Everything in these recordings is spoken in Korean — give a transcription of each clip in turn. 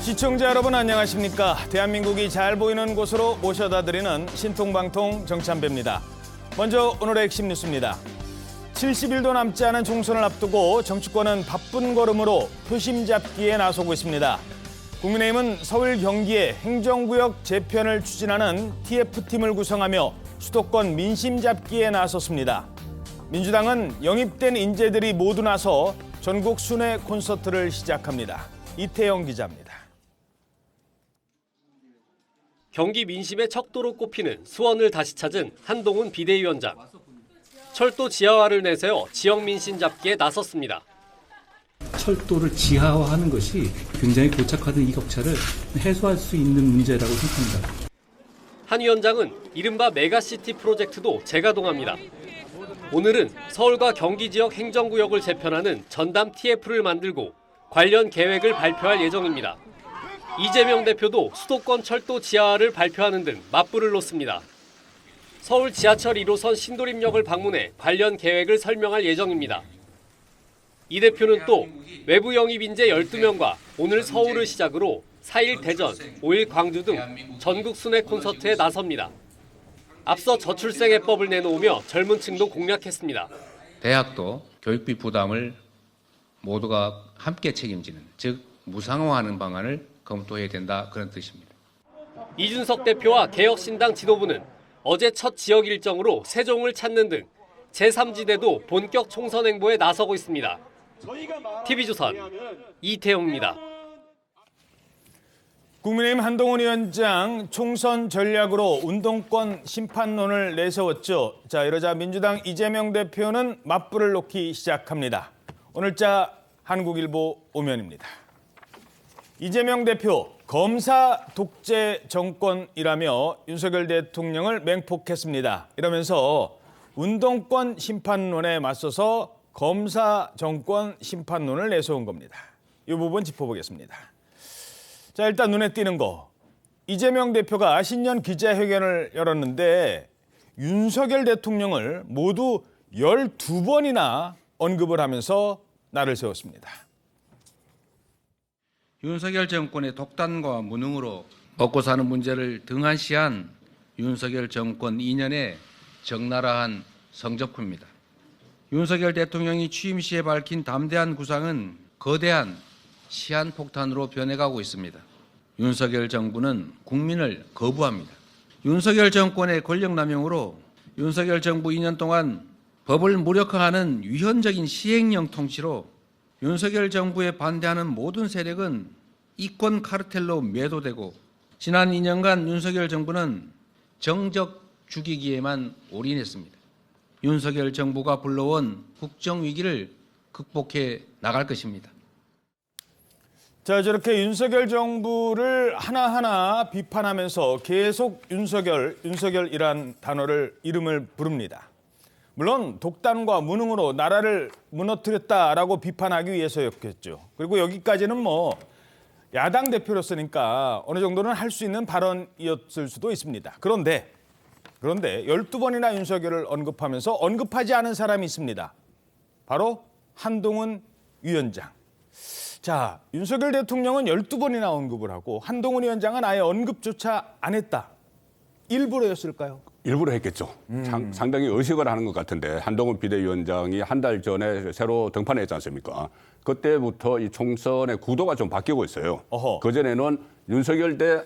시청자 여러분 안녕하십니까? 대한민국이 잘 보이는 곳으로 모셔다 드리는 신통방통 정찬배입니다. 먼저 오늘의 핵심 뉴스입니다. 70일도 남지 않은 총선을 앞두고 정치권은 바쁜 걸음으로 표심 잡기에 나서고 있습니다. 국민의힘은 서울 경기에 행정구역 재편을 추진하는 TF팀을 구성하며 수도권 민심 잡기에 나섰습니다. 민주당은 영입된 인재들이 모두 나서 전국 순회 콘서트를 시작합니다. 이태영 기자입니다. 경기 민심의 척도로 꼽히는 수원을 다시 찾은 한동훈 비대위원장. 철도 지하화를 내세워 지역 민심 잡기에 나섰습니다. 철도를 지하화하는 것이 굉장히 고착화된 이 격차를 해소할 수 있는 문제라고 생각합니다. 한 위원장은 이른바 메가시티 프로젝트도 재가동합니다. 오늘은 서울과 경기 지역 행정구역을 재편하는 전담 TF를 만들고 관련 계획을 발표할 예정입니다. 이재명 대표도 수도권 철도 지하화를 발표하는 등 맞불을 놓습니다. 서울 지하철 1호선 신도림역을 방문해 관련 계획을 설명할 예정입니다. 이 대표는 또 외부 영입 인재 12명과 오늘 서울을 시작으로 4일 대전, 5일 광주 등 전국 순회 콘서트에 나섭니다. 앞서 저출생애법을 내놓으며 젊은 층도 공략했습니다. 대학도 교육비 부담을 모두가 함께 책임지는, 즉 무상화하는 방안을 검토해야 된다, 그런 뜻입니다. 이준석 대표와 개혁신당 지도부는 어제 첫 지역 일정으로 세종을 찾는 등 제3지대도 본격 총선 행보에 나서고 있습니다. TV조선 이태영입니다. 국민의힘 한동훈 위원장 총선 전략으로 운동권 심판론을 내세웠죠. 자, 이러자 민주당 이재명 대표는 맞불을 놓기 시작합니다. 오늘자 한국일보 오면입니다. 이재명 대표, 검사 독재 정권이라며 윤석열 대통령을 맹폭했습니다. 이러면서 운동권 심판론에 맞서서 검사 정권 심판론을 내세운 겁니다. 이 부분 짚어보겠습니다. 자, 일단 눈에 띄는 거. 이재명 대표가 신년 기자회견을 열었는데 윤석열 대통령을 모두 12번이나 언급을 하면서 날을 세웠습니다. 윤석열 정권의 독단과 무능으로 먹고 사는 문제를 등한시한 윤석열 정권 2년의 적나라한 성적표입니다. 윤석열 대통령이 취임 시에 밝힌 담대한 구상은 거대한 시한폭탄으로 변해가고 있습니다. 윤석열 정부는 국민을 거부합니다. 윤석열 정권의 권력남용으로 윤석열 정부 2년 동안 법을 무력화하는 위헌적인 시행령 통치로 윤석열 정부에 반대하는 모든 세력은 이권 카르텔로 매도되고, 지난 2년간 윤석열 정부는 정적 죽이기에만 올인했습니다. 윤석열 정부가 불러온 국정위기를 극복해 나갈 것입니다. 자, 저렇게 윤석열 정부를 하나하나 비판하면서 계속 윤석열이란 이름을 부릅니다. 물론 독단과 무능으로 나라를 무너뜨렸다라고 비판하기 위해서였겠죠. 그리고 여기까지는 뭐 야당 대표로서니까 어느 정도는 할 수 있는 발언이었을 수도 있습니다. 그런데 12번이나 윤석열을 언급하면서 언급하지 않은 사람이 있습니다. 바로 한동훈 위원장. 자, 윤석열 대통령은 12번이나 언급을 하고 한동훈 위원장은 아예 언급조차 안 했다. 일부러였을까요? 일부러 했겠죠. 상당히 의식을 하는 것 같은데, 한동훈 비대위원장이 한 달 전에 새로 등판했지 않습니까? 그때부터 이 총선의 구도가 좀 바뀌고 있어요. 그전에는 윤석열 대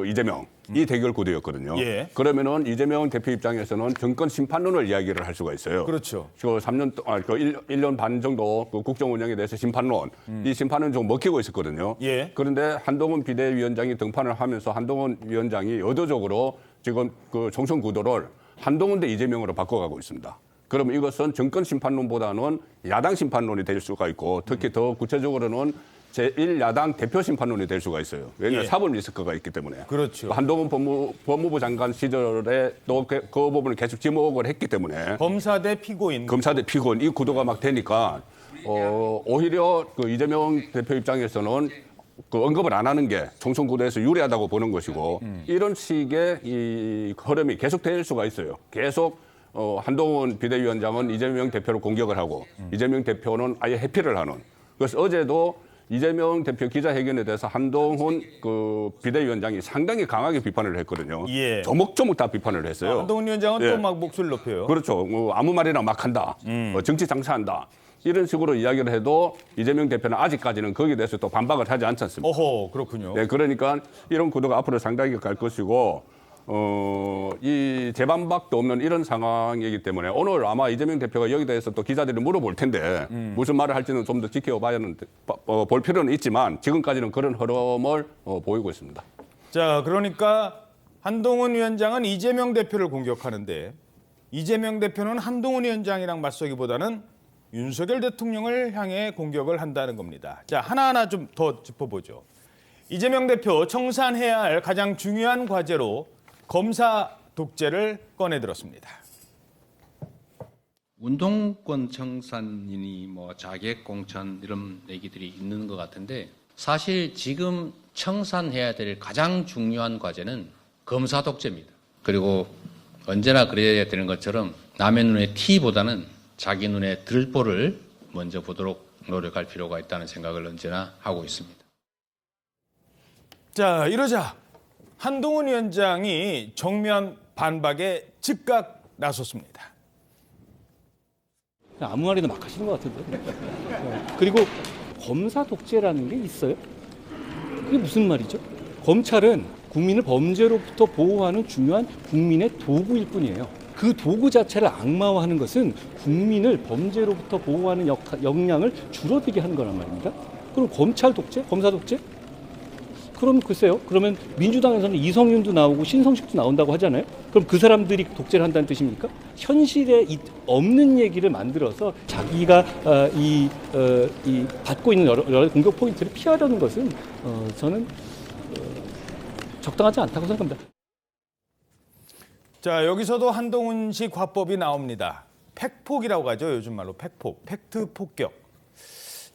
이재명, 이 대결 구도였거든요. 예. 그러면은 이재명 대표 입장에서는 정권 심판론을 이야기를 할 수가 있어요. 그렇죠. 1년 반 정도 국정 운영에 대해서 심판론, 이 심판은 좀 먹히고 있었거든요. 예. 그런데 한동훈 비대위원장이 등판을 하면서 한동훈 위원장이 의도적으로 지금 총선 구도를 한동훈 대 이재명으로 바꿔가고 있습니다. 그럼 이것은 정권 심판론보다는 야당 심판론이 될 수가 있고, 특히 더 구체적으로는 제1야당 대표 심판론이 될 수가 있어요. 왜냐하면 예. 사법 리스크가 있기 때문에. 그렇죠. 한동훈 법무부 장관 시절에 또 그 부분을 계속 지목을 했기 때문에 검사 대 피고인. 검사 대 피고인 이 구도가 막 되니까 오히려 이재명 대표 입장에서는 언급을 안 하는 게 총선 구도에서 유리하다고 보는 것이고, 이런 식의 이 흐름이 계속될 수가 있어요. 계속 한동훈 비대위원장은 이재명 대표를 공격을 하고 이재명 대표는 아예 회피를 하는. 그래서 어제도 이재명 대표 기자회견에 대해서 한동훈 그 비대위원장이 상당히 강하게 비판을 했거든요. 예. 조목조목 다 비판을 했어요. 한동훈 위원장은 예. 또 막 목소리를 높여요. 그렇죠. 뭐 아무 말이나 막 한다. 정치 장사한다. 이런 식으로 이야기를 해도 이재명 대표는 아직까지는 거기에 대해서 또 반박을 하지 않지 않습니까? 어허, 그렇군요. 네, 그러니까 이런 구도가 앞으로 상당히 갈 것이고 이 재반박도 없는 이런 상황이기 때문에 오늘 아마 이재명 대표가 여기 대해서 또 기자들이 물어볼 텐데 무슨 말을 할지는 좀 더 지켜봐야 볼 필요는 있지만 지금까지는 그런 흐름을 보이고 있습니다. 자, 그러니까 한동훈 위원장은 이재명 대표를 공격하는데 이재명 대표는 한동훈 위원장이랑 맞서기보다는 윤석열 대통령을 향해 공격을 한다는 겁니다. 자, 하나하나 좀 더 짚어보죠. 이재명 대표 청산해야 할 가장 중요한 과제로 검사 독재를 꺼내들었습니다. 운동권 청산이니 뭐 자객 공천 이런 얘기들이 있는 것 같은데 사실 지금 청산해야 될 가장 중요한 과제는 검사 독재입니다. 그리고 언제나 그래야 되는 것처럼 남의 눈에 티보다는 자기 눈에 들보를 먼저 보도록 노력할 필요가 있다는 생각을 언제나 하고 있습니다. 자, 이러자 한동훈 위원장이 정면 반박에 즉각 나섰습니다. 아무 말이나 막 하시는 것 같은데. 그리고 검사 독재라는 게 있어요? 그게 무슨 말이죠? 검찰은 국민을 범죄로부터 보호하는 중요한 국민의 도구일 뿐이에요. 그 도구 자체를 악마화하는 것은 국민을 범죄로부터 보호하는 역량을 줄어들게 하는 거란 말입니다. 그럼 검찰 독재? 검사 독재? 그럼 글쎄요. 그러면 민주당에서는 이성윤도 나오고 신성식도 나온다고 하잖아요. 그럼 그 사람들이 독재를 한다는 뜻입니까? 현실에 없는 얘기를 만들어서 자기가 이 받고 있는 여러 공격 포인트를 피하려는 것은 저는 적당하지 않다고 생각합니다. 자, 여기서도 한동훈식 화법이 나옵니다. 팩폭이라고 하죠. 요즘 말로 팩폭, 팩트 폭격.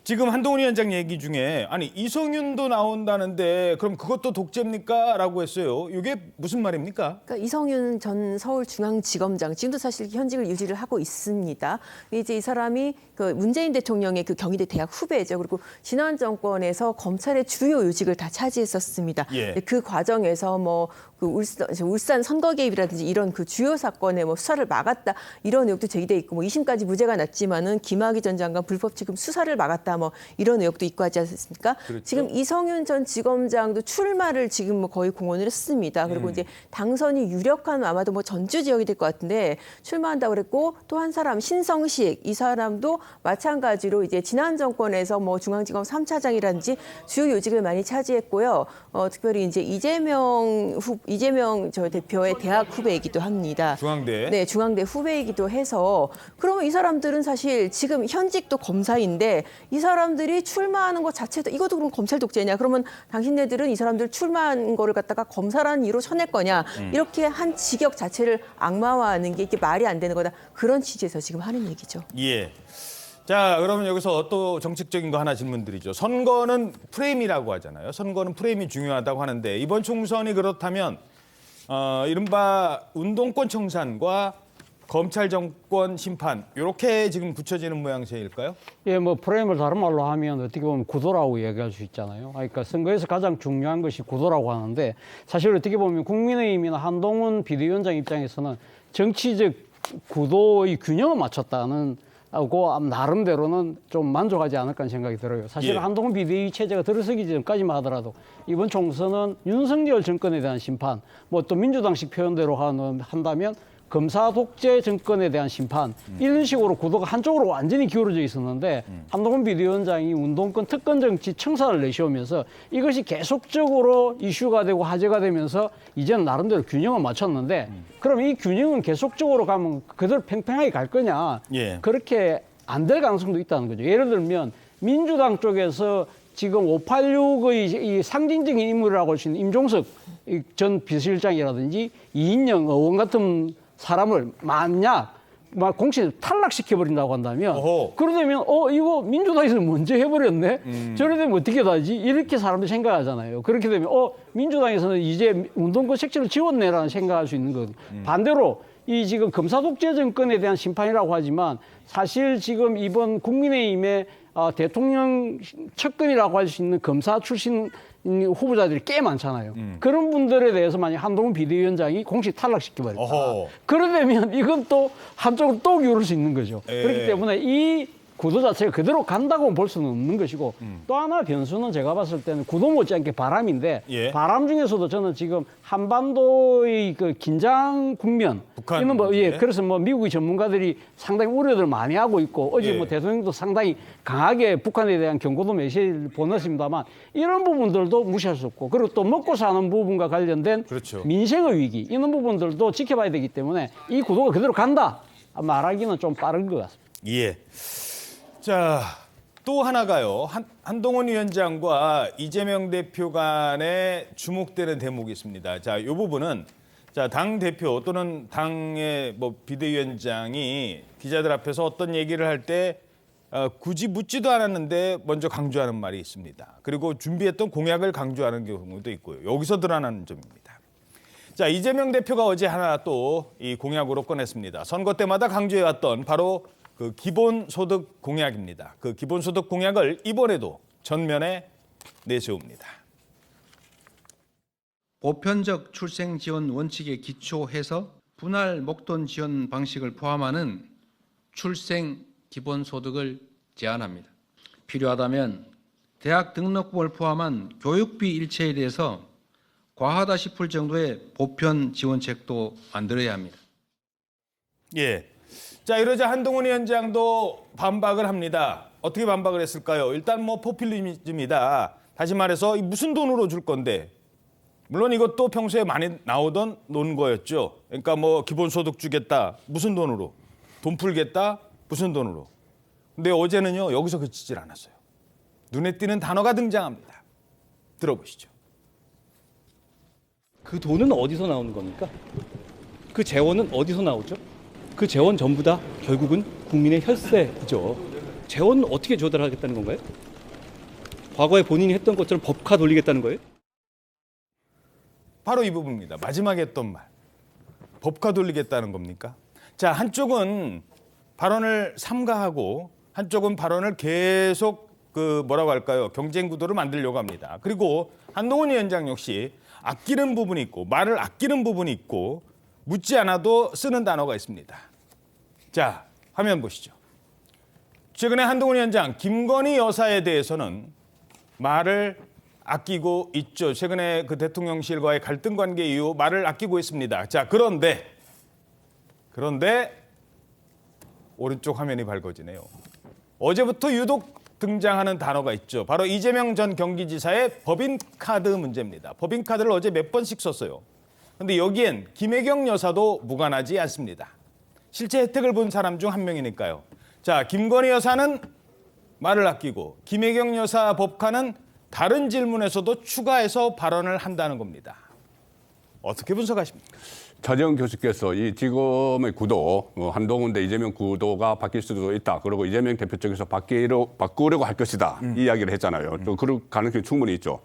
지금 한동훈 위원장 얘기 중에 아니 이성윤도 나온다는데 그럼 그것도 독재입니까? 라고 했어요. 이게 무슨 말입니까? 그러니까 이성윤 전 서울중앙지검장 지금도 사실 현직을 유지를 하고 있습니다. 이제 이 사람이 그 문재인 대통령의 그 경희대 대학 후배죠. 그리고 지난 정권에서 검찰의 주요 요직을 다 차지했었습니다. 예. 그 과정에서 뭐 그 울산 선거 개입이라든지 이런 그 주요 사건의 뭐 수사를 막았다 이런 의혹도 제기돼 있고 뭐 2심까지 무죄가 났지만은 김학의 전 장관 불법 지금 수사를 막았다 뭐 이런 의혹도 있고 하지 않습니까? 그렇죠. 지금 이성윤 전 지검장도 출마를 지금 뭐 거의 공언을 했습니다. 그리고 이제 당선이 유력한 아마도 뭐 전주 지역이 될 것 같은데 출마한다고 그랬고 또 한 사람 신성식 이 사람도 마찬가지로 이제 지난 정권에서 뭐 중앙지검 3차장이라든지 주요 요직을 많이 차지했고요. 특별히 이제 이재명 저 대표의 대학 후배이기도 합니다. 중앙대. 네, 중앙대 후배이기도 해서 그러면 이 사람들은 사실 지금 현직도 검사인데 이 사람들이 출마하는 것 자체도 이것도 그럼 검찰 독재냐? 그러면 당신네들은 이 사람들 출마한 거를 갖다가 검사라는 이유로 쳐낼 거냐? 이렇게 한 직역 자체를 악마화하는 게 이게 말이 안 되는 거다. 그런 취지에서 지금 하는 얘기죠. 예. 자, 그러면 여기서 또 정책적인 거 하나 질문드리죠. 선거는 프레임이라고 하잖아요. 선거는 프레임이 중요하다고 하는데 이번 총선이 그렇다면 이른바 운동권 청산과 검찰 정권 심판 이렇게 지금 붙여지는 모양새일까요? 예, 뭐 프레임을 다른 말로 하면 어떻게 보면 구도라고 얘기할 수 있잖아요. 그러니까 선거에서 가장 중요한 것이 구도라고 하는데 사실 어떻게 보면 국민의힘이나 한동훈 비대위원장 입장에서는 정치적 구도의 균형을 맞췄다는 하고 나름대로는 좀 만족하지 않을까 하는 생각이 들어요. 사실 예. 한동훈 비대위 체제가 들어서기 전까지만 하더라도 이번 총선은 윤석열 정권에 대한 심판, 뭐 또 민주당식 표현대로 한다면 검사 독재 정권에 대한 심판 이런 식으로 구도가 한쪽으로 완전히 기울어져 있었는데 한동훈 비대위원장이 운동권 특권 정치 청산을 내세우면서 이것이 계속적으로 이슈가 되고 화제가 되면서 이제는 나름대로 균형을 맞췄는데 그럼 이 균형은 계속적으로 가면 그대로 팽팽하게 갈 거냐? 예. 그렇게 안 될 가능성도 있다는 거죠. 예를 들면 민주당 쪽에서 지금 586의 이 상징적인 인물이라고 할 수 있는 임종석 전 비서실장이라든지 이인영 의원 같은 사람을 만약 막 공천에서 탈락시켜버린다고 한다면 어허. 그러다면 이거 민주당에서 먼저 해버렸네 저래 되면 어떻게 하지 이렇게 사람들이 생각하잖아요. 그렇게 되면 민주당에서는 이제 운동권 색채를 지웠네라는 생각할 수 있는 거거든요. 반대로 이 지금 검사 독재 정권에 대한 심판이라고 하지만 사실 지금 이번 국민의힘의 대통령 측근이라고 할 수 있는 검사 출신 후보자들이 꽤 많잖아요. 그런 분들에 대해서 만약 한동훈 비대위원장이 공식 탈락시켜버렸다. 어허. 그러려면 이건 또 한쪽으로 또 기울을 수 있는 거죠. 예. 그렇기 때문에 이 구도 자체가 그대로 간다고 볼 수는 없는 것이고 또 하나 변수는 제가 봤을 때는 구도 못지않게 바람인데 예. 바람 중에서도 저는 지금 한반도의 그 긴장 국면 북한 이는 뭐 문제. 그래서 뭐 미국의 전문가들이 상당히 우려를 많이 하고 있고 어제 예. 뭐 대통령도 상당히 강하게 북한에 대한 경고도 메시지를 보냈습니다만 이런 부분들도 무시할 수 없고 그리고 또 먹고 사는 부분과 관련된 그렇죠. 민생의 위기 이런 부분들도 지켜봐야 되기 때문에 이 구도가 그대로 간다 말하기는 좀 빠른 것 같습니다. 예. 자, 또 하나가요. 한동훈 위원장과 이재명 대표 간에 주목되는 대목이 있습니다. 자, 이 부분은 자, 당 대표 또는 당의 뭐 비대위원장이 기자들 앞에서 어떤 얘기를 할 때 굳이 묻지도 않았는데 먼저 강조하는 말이 있습니다. 그리고 준비했던 공약을 강조하는 경우도 있고요. 여기서 드러나는 점입니다. 자, 이재명 대표가 어제 하나 또 이 공약으로 꺼냈습니다. 선거 때마다 강조해왔던 바로 그 기본소득 공약입니다. 그 기본소득 공약을 이번에도 전면에 내세웁니다. 보편적 출생 지원 원칙에 기초해서 분할 목돈 지원 방식을 포함하는 출생 기본소득을 제안합니다. 필요하다면 대학 등록금을 포함한 교육비 일체에 대해서 과하다 싶을 정도의 보편 지원책도 만들어야 합니다. 예. 자, 이러자 한동훈 위원장도 반박을 합니다. 어떻게 반박을 했을까요? 일단 뭐 포퓰리즘이다. 다시 말해서 무슨 돈으로 줄 건데. 물론 이것도 평소에 많이 나오던 논거였죠. 그러니까 뭐 기본소득 주겠다. 무슨 돈으로? 돈 풀겠다. 무슨 돈으로? 근데 어제는요. 여기서 그치질 않았어요. 눈에 띄는 단어가 등장합니다. 들어보시죠. 그 돈은 어디서 나오는 겁니까? 그 재원은 어디서 나오죠? 그 재원 전부 다 결국은 국민의 혈세죠. 재원 어떻게 조달하겠다는 건가요? 과거에 본인이 했던 것처럼 법카 돌리겠다는 거예요? 바로 이 부분입니다. 마지막에 했던 말. 법카 돌리겠다는 겁니까? 자, 한쪽은 발언을 삼가하고 한쪽은 발언을 계속 뭐라고 할까요? 경쟁 구도를 만들려고 합니다. 그리고 한동훈 위원장 역시 아끼는 부분이 있고 말을 아끼는 부분이 있고 묻지 않아도 쓰는 단어가 있습니다. 자, 화면 보시죠. 최근에 한동훈 위원장 김건희 여사에 대해서는 말을 아끼고 있죠. 최근에 그 대통령실과의 갈등 관계 이후 말을 아끼고 있습니다. 자, 그런데 오른쪽 화면이 밝아지네요. 어제부터 유독 등장하는 단어가 있죠. 바로 이재명 전 경기지사의 법인카드 문제입니다. 법인카드를 어제 몇 번씩 썼어요. 그런데 여기엔 김혜경 여사도 무관하지 않습니다. 실제 혜택을 본 사람 중 한 명이니까요. 자, 김건희 여사는 말을 아끼고 김혜경 여사 법카는 다른 질문에서도 추가해서 발언을 한다는 겁니다. 어떻게 분석하십니까? 차재원 교수께서 이 지금의 구도, 한동훈 대 이재명 구도가 바뀔 수도 있다. 그리고 이재명 대표 쪽에서 바꾸려고 할 것이다. 이 이야기를 했잖아요. 또 그럴 가능성이 충분히 있죠.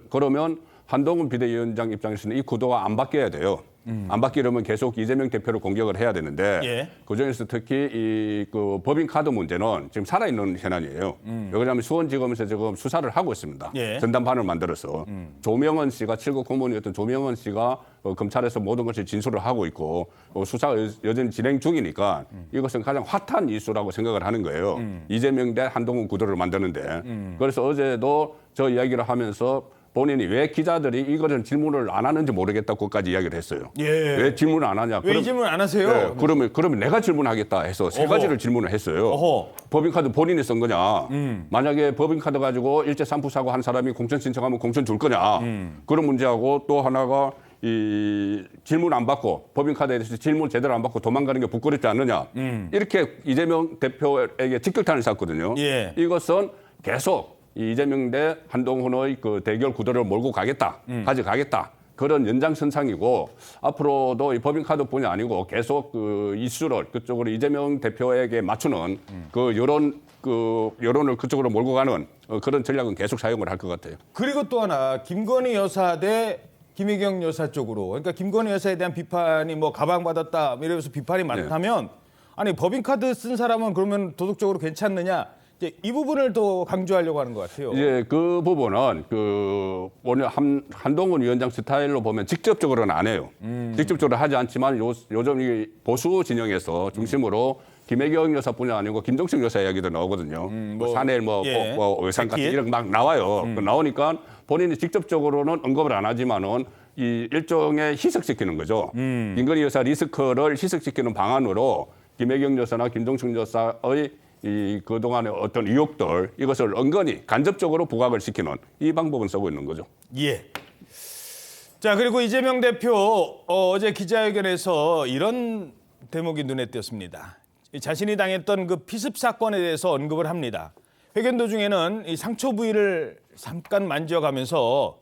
그러면 한동훈 비대위원장 입장에서는 이 구도가 안 바뀌어야 돼요. 안 바뀌려면 계속 이재명 대표를 공격을 해야 되는데 예. 그중에서 특히 그 법인카드 문제는 지금 살아있는 현안이에요. 왜냐하면 수원지검에서 지금 수사를 하고 있습니다. 예. 전담반을 만들어서 조명원 씨가 7급 공무원이었던 조명원 씨가 검찰에서 모든 것을 진술을 하고 있고 수사가 여전히 진행 중이니까 이것은 가장 핫한 이슈라고 생각을 하는 거예요. 이재명 대 한동훈 구도를 만드는데 그래서 어제도 저 이야기를 하면서 본인이 왜 기자들이 이거는 질문을 안 하는지 모르겠다고까지 이야기를 했어요. 예. 왜 질문을 안 하냐? 왜 질문 안 하세요? 네, 그러면 내가 질문하겠다 해서 세 가지를 질문을 했어요. 어허. 법인카드 본인이 쓴 거냐? 만약에 법인카드 가지고 일제 산부 사고 한 사람이 공천 신청하면 공천 줄 거냐? 그런 문제하고 또 하나가 이 질문 안 받고 법인카드에 대해서 질문 제대로 안 받고 도망가는 게 부끄럽지 않느냐? 이렇게 이재명 대표에게 직격탄을 쐈거든요. 예. 이것은 계속 이재명 대 한동훈의 그 대결 구도를 몰고 가겠다, 가져가겠다. 그런 연장선상이고 앞으로도 이 법인카드뿐이 아니고 계속 그 이슈를 그쪽으로 이재명 대표에게 맞추는 여론을 그쪽으로 몰고 가는 그런 전략은 계속 사용을 할 것 같아요. 그리고 또 하나 김건희 여사 대 김혜경 여사 쪽으로 그러니까 김건희 여사에 대한 비판이 뭐 가방 받았다 이러면서 비판이 많다면 아니 법인카드 쓴 사람은 그러면 도덕적으로 괜찮느냐? 이제 이 부분을 더 강조하려고 하는 것 같아요. 이제 그 부분은 오늘 한동훈 위원장 스타일로 보면 직접적으로는 안 해요. 직접적으로 하지 않지만 요즘 이 보수 진영에서 중심으로 김혜경 여사뿐이 아니고 김정숙 여사 이야기도 나오거든요. 샤넬 예. 의상 같은 재킷. 이런 막 나와요. 나오니까 본인이 직접적으로는 언급을 안 하지만은 이 일종의 희석시키는 거죠. 김건희 여사 리스크를 희석시키는 방안으로 김혜경 여사나 김정숙 여사의 이 그동안의 어떤 의혹들 이것을 은근히 간접적으로 부각을 시키는 이 방법은 쓰고 있는 거죠. 예. 자, 그리고 이재명 대표 어제 기자회견에서 이런 대목이 눈에 띄었습니다. 자신이 당했던 그 피습 사건에 대해서 언급을 합니다. 회견 도중에는 이 상처 부위를 잠깐 만져가면서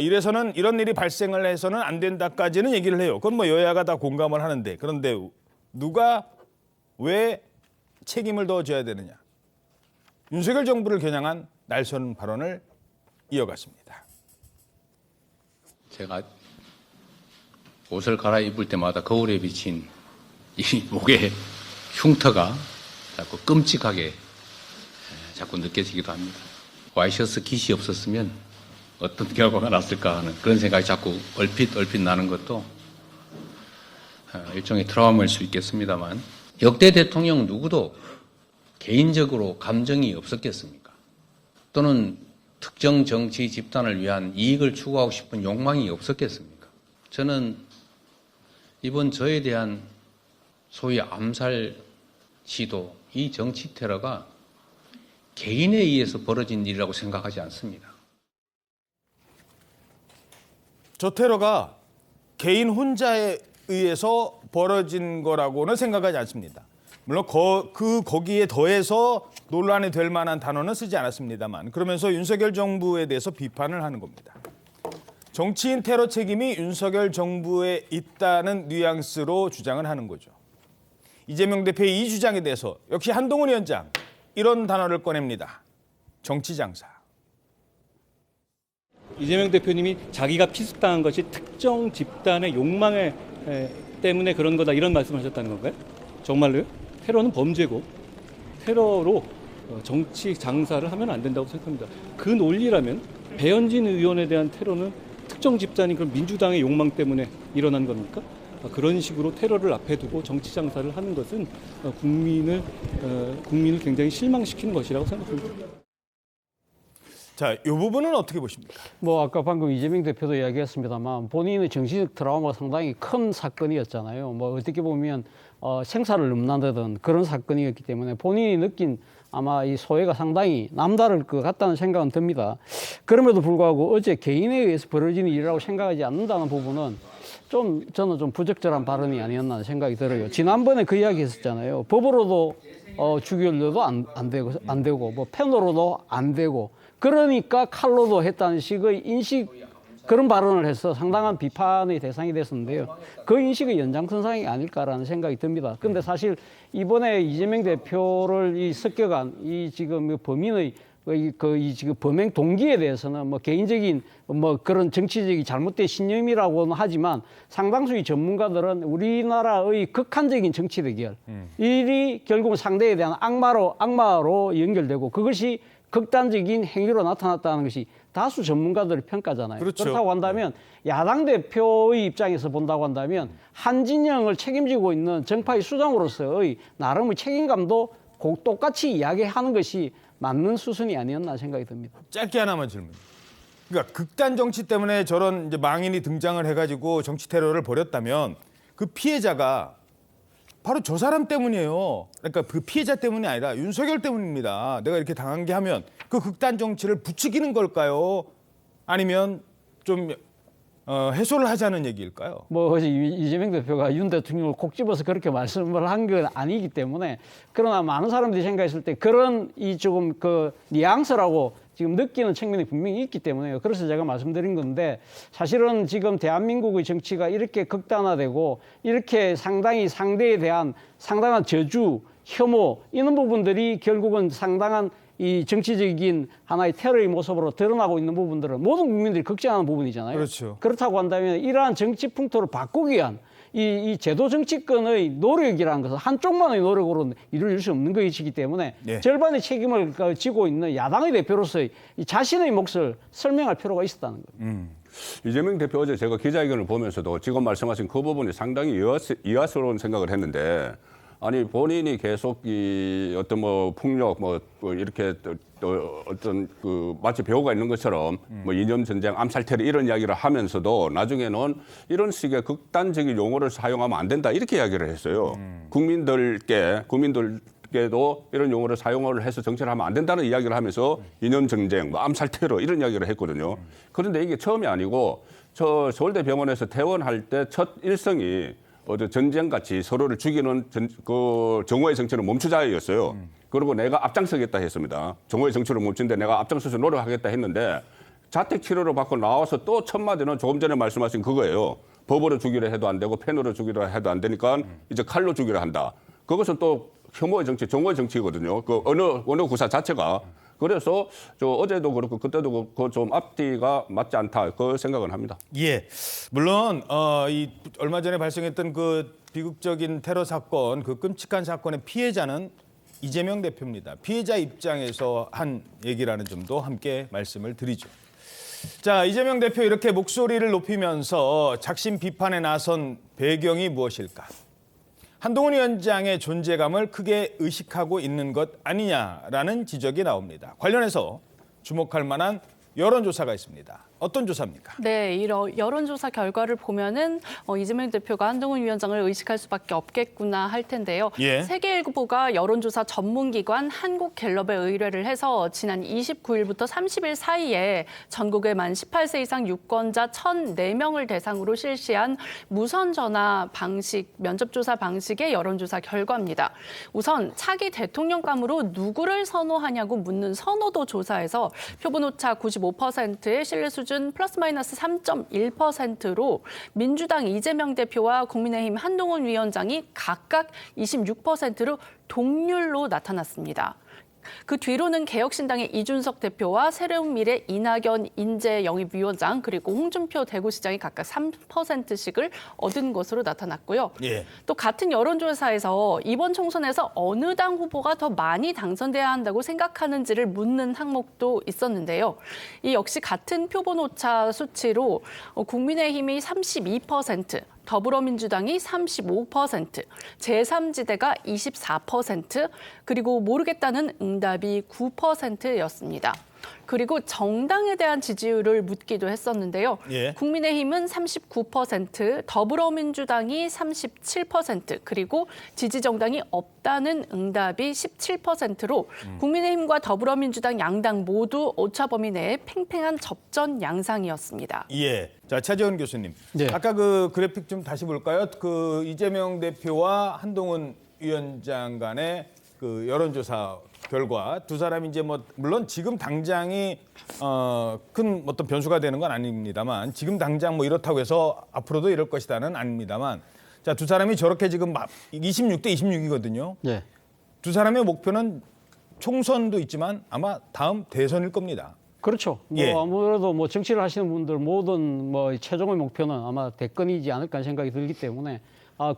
이래서는 이런 일이 발생을 해서는 안 된다까지는 얘기를 해요. 그건 뭐 여야가 다 공감을 하는데 그런데 누가 왜 책임을 더 져야 되느냐. 윤석열 정부를 겨냥한 날선 발언을 이어갔습니다. 제가 옷을 갈아입을 때마다 거울에 비친 이 목의 흉터가 자꾸 끔찍하게 자꾸 느껴지기도 합니다. 와이셔츠 깃이 없었으면 어떤 결과가 났을까 하는 그런 생각이 자꾸 얼핏 나는 것도 일종의 트라우마일 수 있겠습니다만 역대 대통령 누구도 개인적으로 감정이 없었겠습니까? 또는 특정 정치 집단을 위한 이익을 추구하고 싶은 욕망이 없었겠습니까? 저는 이번 저에 대한 소위 암살 시도, 이 정치 테러가 개인에 의해서 벌어진 일이라고 생각하지 않습니다. 저 테러가 개인 혼자에 의해서 벌어진 거라고는 생각하지 않습니다. 물론 거기에 더해서 논란이 될 만한 단어는 쓰지 않았습니다만 그러면서 윤석열 정부에 대해서 비판을 하는 겁니다. 정치인 테러 책임이 윤석열 정부에 있다는 뉘앙스로 주장을 하는 거죠. 이재명 대표의 이 주장에 대해서 역시 한동훈 위원장 이런 단어를 꺼냅니다. 정치장사. 이재명 대표님이 자기가 피습당한 것이 특정 집단의 욕망에 때문에 그런 거다 이런 말씀하셨다는 건가요? 정말로요? 테러는 범죄고 테러로 정치 장사를 하면 안 된다고 생각합니다. 그 논리라면 배현진 의원에 대한 테러는 특정 집단이 그럼 민주당의 욕망 때문에 일어난 겁니까? 그런 식으로 테러를 앞에 두고 정치 장사를 하는 것은 국민을 굉장히 실망시키는 것이라고 생각합니다. 자, 이 부분은 어떻게 보십니까? 뭐 아까 방금 이재명 대표도 이야기했습니다만 본인의 정신적 트라우마가 상당히 큰 사건이었잖아요. 뭐 어떻게 보면 생사를 넘나드던 그런 사건이었기 때문에 본인이 느낀 아마 이 소외가 상당히 남다를 것 같다는 생각은 듭니다. 그럼에도 불구하고 어제 개인에 의해서 벌어지는 일이라고 생각하지 않는다는 부분은 저는 좀 부적절한 발언이 아니었나 생각이 들어요. 지난번에 그 이야기 했었잖아요. 법으로도 죽이려도 안 되고 뭐 펜으로도 안 되고 그러니까 칼로도 했다는 식의 그런 발언을 해서 상당한 비판의 대상이 됐었는데요. 그 인식의 연장선상이 아닐까라는 생각이 듭니다. 그런데 사실 이번에 이재명 대표를 습격한 이 지금 범인의 지금 범행 동기에 대해서는 뭐 개인적인 뭐 그런 정치적인 잘못된 신념이라고는 하지만 상당수의 전문가들은 우리나라의 극한적인 정치 대결 일이 결국은 상대에 대한 악마로 연결되고 그것이 극단적인 행위로 나타났다는 것이 다수 전문가들의 평가잖아요. 그렇죠. 그렇다고 한다면 야당 대표의 입장에서 본다고 한다면 한 진영을 책임지고 있는 정파의 수장으로서의 나름의 책임감도 똑같이 이야기하는 것이 맞는 수순이 아니었나 생각이 듭니다. 짧게 하나만 질문. 그러니까 극단 정치 때문에 저런 이제 망인이 등장을 해가지고 정치 테러를 벌였다면 그 피해자가 바로 저 사람 때문이에요. 그러니까 그 피해자 때문이 아니라 윤석열 때문입니다. 내가 이렇게 당한 게 하면 그 극단 정치를 부추기는 걸까요? 아니면 좀 해소를 하자는 얘기일까요? 뭐 어제 이재명 대표가 윤 대통령을 콕 집어서 그렇게 말씀을 한 건 아니기 때문에 그러나 많은 사람들이 생각했을 때 그런 조금 그 뉘앙스라고 지금 느끼는 측면이 분명히 있기 때문에요. 그래서 제가 말씀드린 건데 사실은 지금 대한민국의 정치가 이렇게 극단화되고 이렇게 상당히 상대에 대한 상당한 저주, 혐오 이런 부분들이 결국은 상당한 이 정치적인 하나의 테러의 모습으로 드러나고 있는 부분들은 모든 국민들이 걱정하는 부분이잖아요. 그렇죠. 그렇다고 한다면 이러한 정치 풍토를 바꾸기 위한 이 제도 정치권의 노력이라는 것은 한쪽만의 노력으로 이룰 수 없는 것이기 때문에 네. 절반의 책임을 지고 있는 야당의 대표로서의 이 자신의 몫을 설명할 필요가 있었다는 겁니다. 이재명 대표 어제 제가 기자회견을 보면서도 지금 말씀하신 그 부분이 상당히 의아스러운 생각을 했는데 아니 본인이 계속 이 어떤 뭐 폭력 뭐 이렇게 어떤 그 마치 배우가 있는 것처럼 뭐 이념 전쟁, 암살 테러 이런 이야기를 하면서도 나중에는 이런 식의 극단적인 용어를 사용하면 안 된다 이렇게 이야기를 했어요. 국민들께도 이런 용어를 사용을 해서 정치를 하면 안 된다는 이야기를 하면서 이념 전쟁, 뭐 암살 테러 이런 이야기를 했거든요. 그런데 이게 처음이 아니고 저 서울대 병원에서 퇴원할 때 첫 일성이 전쟁같이 서로를 죽이는 그 정오의 정치를 멈추자였어요. 그리고 내가 앞장서겠다 했습니다. 정오의 정치를 멈춘데 내가 앞장서서 노력하겠다 했는데 자택 치료를 받고 나와서 또 첫 마디는 조금 전에 말씀하신 그거예요. 법으로 죽이려 해도 안 되고 펜으로 죽이려 해도 안 되니까 이제 칼로 죽이려 한다. 그것은 또 혐오의 정치, 정오의 정치거든요. 그 어느 구사 자체가. 그래서 저 어제도 그렇고 그때도 그 좀 앞뒤가 맞지 않다 그 생각은 합니다. 예, 물론 이 얼마 전에 발생했던 그 비극적인 테러 사건, 그 끔찍한 사건의 피해자는 이재명 대표입니다. 피해자 입장에서 한 얘기라는 점도 함께 말씀을 드리죠. 자, 이재명 대표 이렇게 목소리를 높이면서 작심 비판에 나선 배경이 무엇일까? 한동훈 위원장의 존재감을 크게 의식하고 있는 것 아니냐라는 지적이 나옵니다. 관련해서 주목할 만한 여론조사가 있습니다. 어떤 조사입니까? 네, 이 여론조사 결과를 보면은 이재명 대표가 한동훈 위원장을 의식할 수밖에 없겠구나 할 텐데요. 예. 세계일보가 여론조사 전문기관 한국갤럽에 의뢰를 해서 지난 29일부터 30일 사이에 전국의 만 18세 이상 유권자 1,004명을 대상으로 실시한 무선전화 방식, 면접조사 방식의 여론조사 결과입니다. 우선 차기 대통령감으로 누구를 선호하냐고 묻는 선호도 조사에서 표본오차 95%의 신뢰 수준 플러스 마이너스 3.1%로 민주당 이재명 대표와 국민의힘 한동훈 위원장이 각각 26%로 동률로 나타났습니다. 그 뒤로는 개혁신당의 이준석 대표와 새로운미래 이낙연 인재영입위원장 그리고 홍준표 대구시장이 각각 3%씩을 얻은 것으로 나타났고요. 예. 또 같은 여론조사에서 이번 총선에서 어느 당 후보가 더 많이 당선돼야 한다고 생각하는지를 묻는 항목도 있었는데요. 이 역시 같은 표본오차 수치로 국민의힘이 32%, 더불어민주당이 35%, 제3지대가 24%, 그리고 모르겠다는 응답이 9%였습니다. 그리고 정당에 대한 지지율을 묻기도 했었는데요. 예. 국민의힘은 39%, 더불어민주당이 37%, 그리고 지지정당이 없다는 응답이 17%로 국민의힘과 더불어민주당 양당 모두 오차 범위 내에 팽팽한 접전 양상이었습니다. 예. 자, 차재원 교수님. 네. 아까 그 그래픽 좀 다시 볼까요? 그 이재명 대표와 한동훈 위원장 간의 그 여론조사 결과 두 사람이 이제 뭐 물론 지금 당장이 큰 어떤 변수가 되는 건 아닙니다만 지금 당장 뭐 이렇다고 해서 앞으로도 이럴 것이다는 아닙니다만 자, 두 사람이 저렇게 지금 26대 26이거든요. 네. 두 사람의 목표는 총선도 있지만 아마 다음 대선일 겁니다. 그렇죠. 뭐 예. 아무래도 뭐 정치를 하시는 분들 모든 뭐 최종의 목표는 아마 대권이지 않을까 하는 생각이 들기 때문에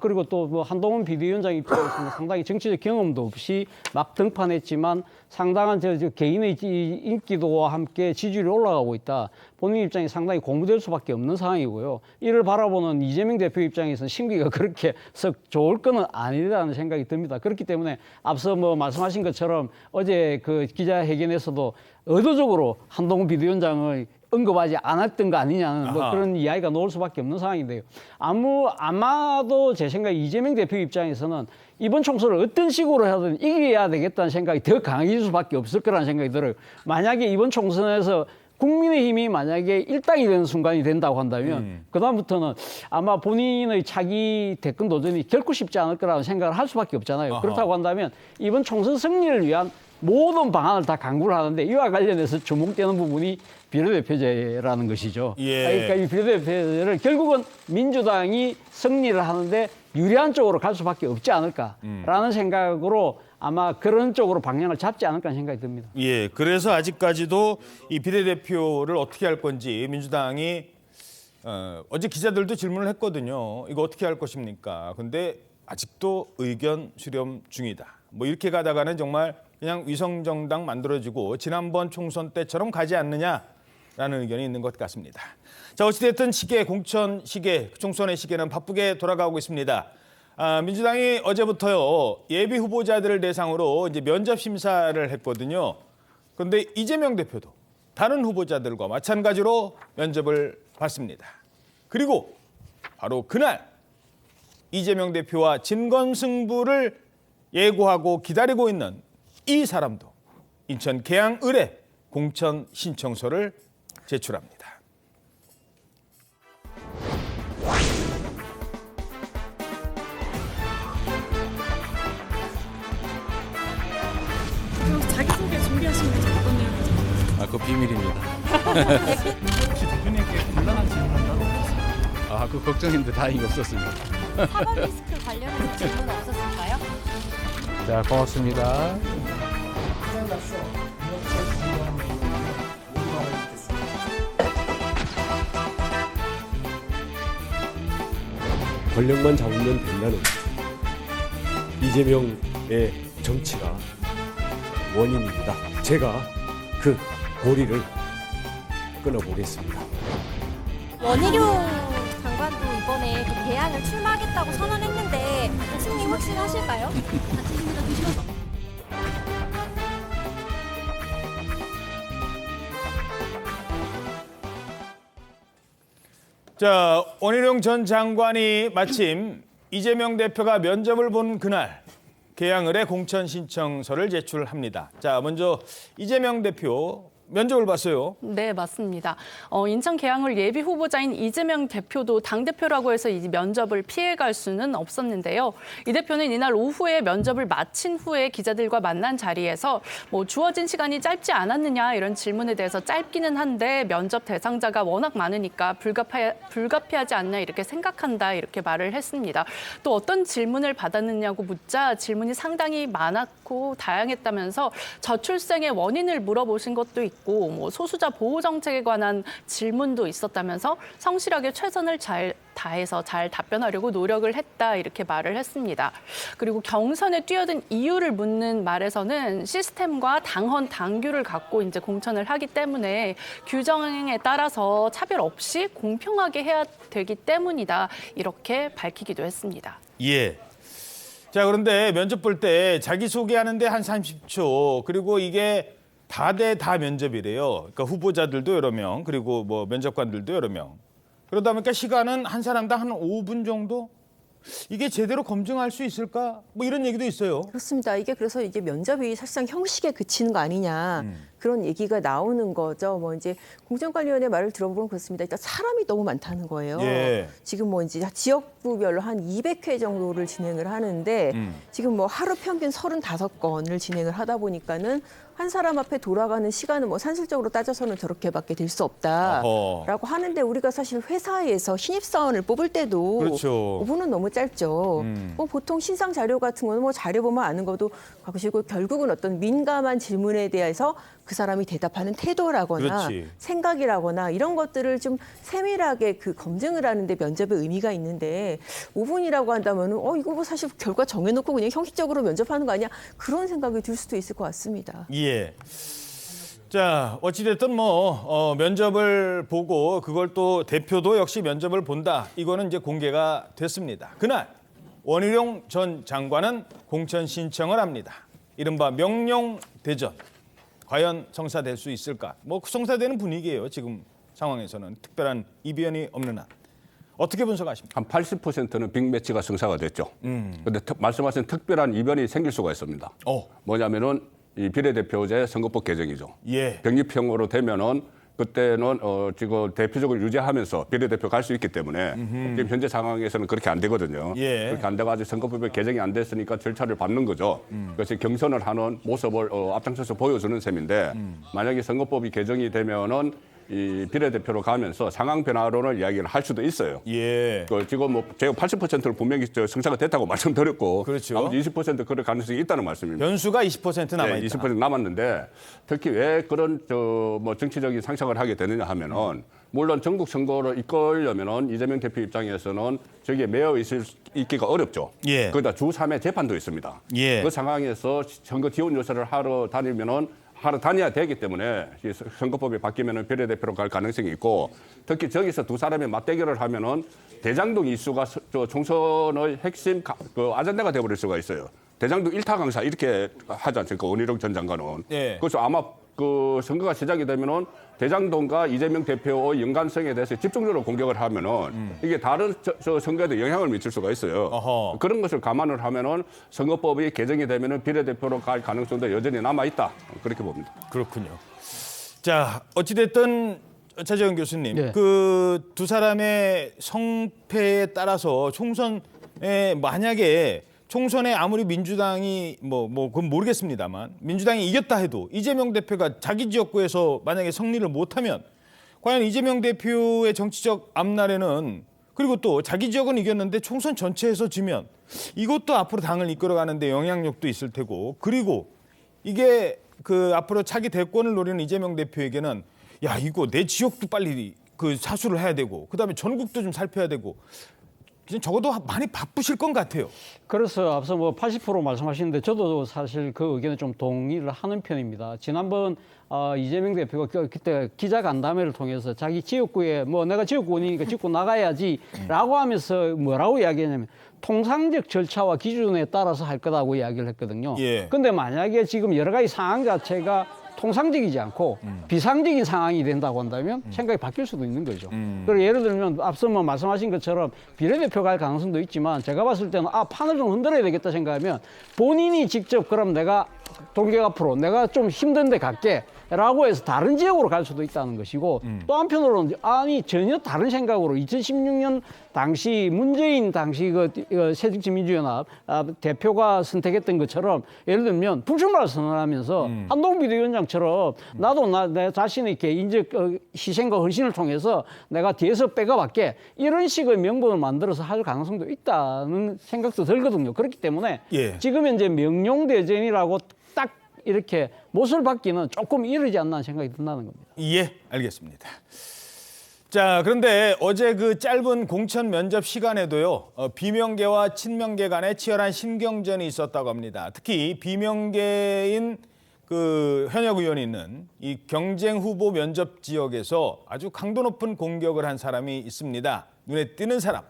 그리고 또 뭐 한동훈 비대위원장 입장에서는 상당히 정치적 경험도 없이 막 등판했지만 상당한 저 개인의 인기도와 함께 지지율이 올라가고 있다. 본인 입장이 상당히 고무될 수밖에 없는 상황이고요. 이를 바라보는 이재명 대표 입장에서는 심기가 그렇게 썩 좋을 거는 아니라는 생각이 듭니다. 그렇기 때문에 앞서 뭐 말씀하신 것처럼 어제 그 기자회견에서도 의도적으로 한동훈 비대위원장의 언급하지 않았던 거 아니냐는 뭐 그런 이야기가 나올 수밖에 없는 상황인데요. 아마도 제 생각에 이재명 대표 입장에서는 이번 총선을 어떤 식으로 하든 이겨야 되겠다는 생각이 더 강해질 수밖에 없을 거라는 생각이 들어요. 만약에 이번 총선에서 국민의힘이 만약에 일당이 되는 순간이 된다고 한다면 그다음부터는 아마 본인의 차기 대권 도전이 결코 쉽지 않을 거라는 생각을 할 수밖에 없잖아요. 그렇다고 한다면 이번 총선 승리를 위한 모든 방안을 다 강구를 하는데 이와 관련해서 주목되는 부분이 비례대표제라는 것이죠. 예. 그러니까 이 비례대표제를 결국은 민주당이 승리를 하는데 유리한 쪽으로 갈 수밖에 없지 않을까라는 생각으로 아마 그런 쪽으로 방향을 잡지 않을까 하는 생각이 듭니다. 예, 그래서 아직까지도 이 비례대표를 어떻게 할 건지 민주당이 어제 기자들도 질문을 했거든요. 이거 어떻게 할 것입니까? 근데 아직도 의견 수렴 중이다. 뭐 이렇게 가다가는 정말 그냥 위성정당 만들어지고 지난번 총선 때처럼 가지 않느냐라는 의견이 있는 것 같습니다. 자, 어찌됐든 시계, 공천 시계, 총선의 시계는 바쁘게 돌아가고 있습니다. 민주당이 어제부터요 예비 후보자들을 대상으로 이제 면접 심사를 했거든요. 그런데 이재명 대표도 다른 후보자들과 마찬가지로 면접을 받습니다. 그리고 바로 그날 이재명 대표와 진검승부를 예고하고 기다리고 있는 이 사람도 인천 계양을에 공천 신청서를 제출합니다. 그럼 자기소개 준비하시면 어떤 내용이죠? 그거 비밀입니다. 혹시 대표님께 곤란한 질문 한다고 하셨어요? 그 걱정인데 다행히 없었습니다. 사법 리스크 관련해서 질문 없었을까요? 자, 고맙습니다. 권력만 잡으면 된다는 이재명의 정치가 원인입니다. 제가 그 고리를 끊어보겠습니다. 원희룡 장관도 이번에 그 대항을 출마하겠다고 선언했는데 승리 확신하실까요? 자, 원희룡 전 장관이 마침 이재명 대표가 면접을 본 그날 계양을에 공천 신청서를 제출합니다. 자, 먼저 이재명 대표 면접을 봤어요. 네, 맞습니다. 인천 계양을 예비 후보자인 이재명 대표도 당대표라고 해서 이 면접을 피해갈 수는 없었는데요. 이 대표는 이날 오후에 면접을 마친 후에 기자들과 만난 자리에서 뭐 주어진 시간이 짧지 않았느냐 이런 질문에 대해서 짧기는 한데 면접 대상자가 워낙 많으니까 불가피하지 않나 이렇게 생각한다 이렇게 말을 했습니다. 또 어떤 질문을 받았느냐고 묻자 질문이 상당히 많았고 다양했다면서 저출생의 원인을 물어보신 것도 있고 뭐 소수자 보호 정책에 관한 질문도 있었다면서 성실하게 최선을 다해서 잘 답변하려고 노력을 했다 이렇게 말을 했습니다. 그리고 경선에 뛰어든 이유를 묻는 말에서는 시스템과 당헌 당규를 갖고 이제 공천을 하기 때문에 규정에 따라서 차별 없이 공평하게 해야 되기 때문이다 이렇게 밝히기도 했습니다. 예. 자, 그런데 면접 볼 때 자기소개하는데 한 30초 그리고 이게 다 면접이래요. 그러니까 후보자들도 여러 명, 그리고 뭐 면접관들도 여러 명. 그러다 보니까 시간은 한 사람당 한 5분 정도? 이게 제대로 검증할 수 있을까? 뭐 이런 얘기도 있어요. 그렇습니다. 이게 그래서 이게 면접이 사실상 형식에 그치는 거 아니냐 그런 얘기가 나오는 거죠. 뭐 이제 공정관리위원회 말을 들어보면 그렇습니다. 일단 사람이 너무 많다는 거예요. 예. 지금 뭐 이제 지역구별로 한 200회 정도를 진행을 하는데 지금 뭐 하루 평균 35건을 진행을 하다 보니까는 한 사람 앞에 돌아가는 시간은 뭐 산술적으로 따져서는 저렇게밖에 될 수 없다라고 하는데 우리가 사실 회사에서 신입사원을 뽑을 때도 그렇죠. 5분은 너무 짧죠. 뭐 보통 신상 자료 같은 거는 뭐 자료 보면 아는 것도 가보시고 결국은 어떤 민감한 질문에 대해서 그 사람이 대답하는 태도라거나 그렇지. 생각이라거나 이런 것들을 좀 세밀하게 그 검증을 하는데 면접의 의미가 있는데 5분이라고 한다면은 이거 뭐 사실 결과 정해놓고 그냥 형식적으로 면접하는 거 아니야? 그런 생각이 들 수도 있을 것 같습니다. 예. 자, 어찌됐든 면접을 보고 그걸 또 대표도 역시 면접을 본다. 이거는 이제 공개가 됐습니다. 그날 원희룡 전 장관은 공천 신청을 합니다. 이른바 명령대전. 과연 성사될 수 있을까? 뭐 성사되는 분위기예요. 지금 상황에서는 특별한 이변이 없는 한. 어떻게 분석하십니까? 한 80%는 빅매치가 성사가 됐죠. 그런데 말씀하신 특별한 이변이 생길 수가 있습니다. 뭐냐면은 이 비례대표제 선거법 개정이죠. 예. 병립형으로 되면은 그때는 지금 대표적으로 유지하면서 비례대표 갈 수 있기 때문에 지금 현재 상황에서는 그렇게 안 되거든요. 예. 그렇게 안 돼가지고 선거법이 개정이 안 됐으니까 절차를 밟는 거죠. 그래서 경선을 하는 모습을 앞장서서 보여주는 셈인데 만약에 선거법이 개정이 되면은 이 비례대표로 가면서 상황 변화론을 이야기를 할 수도 있어요. 예. 지금 뭐 제가 80%를 분명히 성사가 됐다고 말씀드렸고 그렇죠. 나머지 20% 그럴 가능성이 있다는 말씀입니다. 변수가 20% 남아 있다. 20% 남았는데 특히 왜 그런 뭐 정치적인 상상을 하게 되느냐 하면은 물론 전국 선거를 이끌려면은 이재명 대표 입장에서는 저기에 매여 있기가 어렵죠. 예. 거기다 주 3회 재판도 있습니다. 예. 그 상황에서 선거 지원 요새를 하러 다녀야 되기 때문에 이 선거법이 바뀌면은 비례대표로 갈 가능성이 있고 특히 저기서 두 사람의 맞대결을 하면은 대장동 이슈가 총선의 핵심 그 아젠다가 되어버릴 수가 있어요. 대장동 1타 강사 이렇게 하지 않습니까? 원희룡 전 장관은. 예. 그래서 아마 그 선거가 시작이 되면은 대장동과 이재명 대표의 연관성에 대해서 집중적으로 공격을 하면은 이게 다른 선거에도 영향을 미칠 수가 있어요. 어허. 그런 것을 감안을 하면은 선거법이 개정이 되면은 비례대표로 갈 가능성도 여전히 남아 있다. 그렇게 봅니다. 그렇군요. 자, 어찌됐든 차재현 교수님, 네. 그 두 사람의 성패에 따라서 총선에 만약에 총선에 아무리 민주당이 그건 모르겠습니다만 민주당이 이겼다 해도 이재명 대표가 자기 지역구에서 만약에 승리를 못하면 과연 이재명 대표의 정치적 앞날에는 그리고 또 자기 지역은 이겼는데 총선 전체에서 지면 이것도 앞으로 당을 이끌어가는데 영향력도 있을 테고 그리고 이게 그 앞으로 차기 대권을 노리는 이재명 대표에게는 야 이거 내 지역도 빨리 그 사수를 해야 되고 그다음에 전국도 좀 살펴야 되고 적어도 많이 바쁘실 것 같아요. 그래서 앞서 뭐 80% 말씀하시는데 저도 사실 그 의견에 좀 동의를 하는 편입니다. 지난번 이재명 대표가 그때 기자 간담회를 통해서 자기 지역구에 뭐 내가 지역구니까 지역구 나가야지라고 하면서 뭐라고 이야기했냐면 통상적 절차와 기준에 따라서 할 거라고 이야기를 했거든요. 예. 근데 만약에 지금 여러 가지 상황 자체가 통상적이지 않고 비상적인 상황이 된다고 한다면 생각이 바뀔 수도 있는 거죠. 그리고 예를 들면 앞서 뭐 말씀하신 것처럼 비례대표 갈 가능성도 있지만 제가 봤을 때는 판을 좀 흔들어야 되겠다 생각하면 본인이 직접 그럼 내가 동객 앞으로 내가 좀 힘든데 갈게 라고 해서 다른 지역으로 갈 수도 있다는 것이고 또 한편으로는 전혀 다른 생각으로 2016년 당시 문재인 당시 그 새정치민주연합 대표가 선택했던 것처럼 예를 들면 불출마를 선언하면서 한동훈 비대위원장처럼 나도 내 자신의 개인적 희생과 헌신을 통해서 내가 뒤에서 백업할게 이런 식의 명분을 만들어서 할 가능성도 있다는 생각도 들거든요. 그렇기 때문에 예. 지금 현재 명령대전이라고 딱 이렇게 못을 받기는 조금 이르지 않나 생각이 든다는 겁니다. 예, 알겠습니다. 자, 그런데 어제 그 짧은 공천 면접 시간에도요, 비명계와 친명계 간에 치열한 신경전이 있었다고 합니다. 특히 비명계인 그 현역 의원이 있는 이 경쟁 후보 면접 지역에서 아주 강도 높은 공격을 한 사람이 있습니다. 눈에 띄는 사람.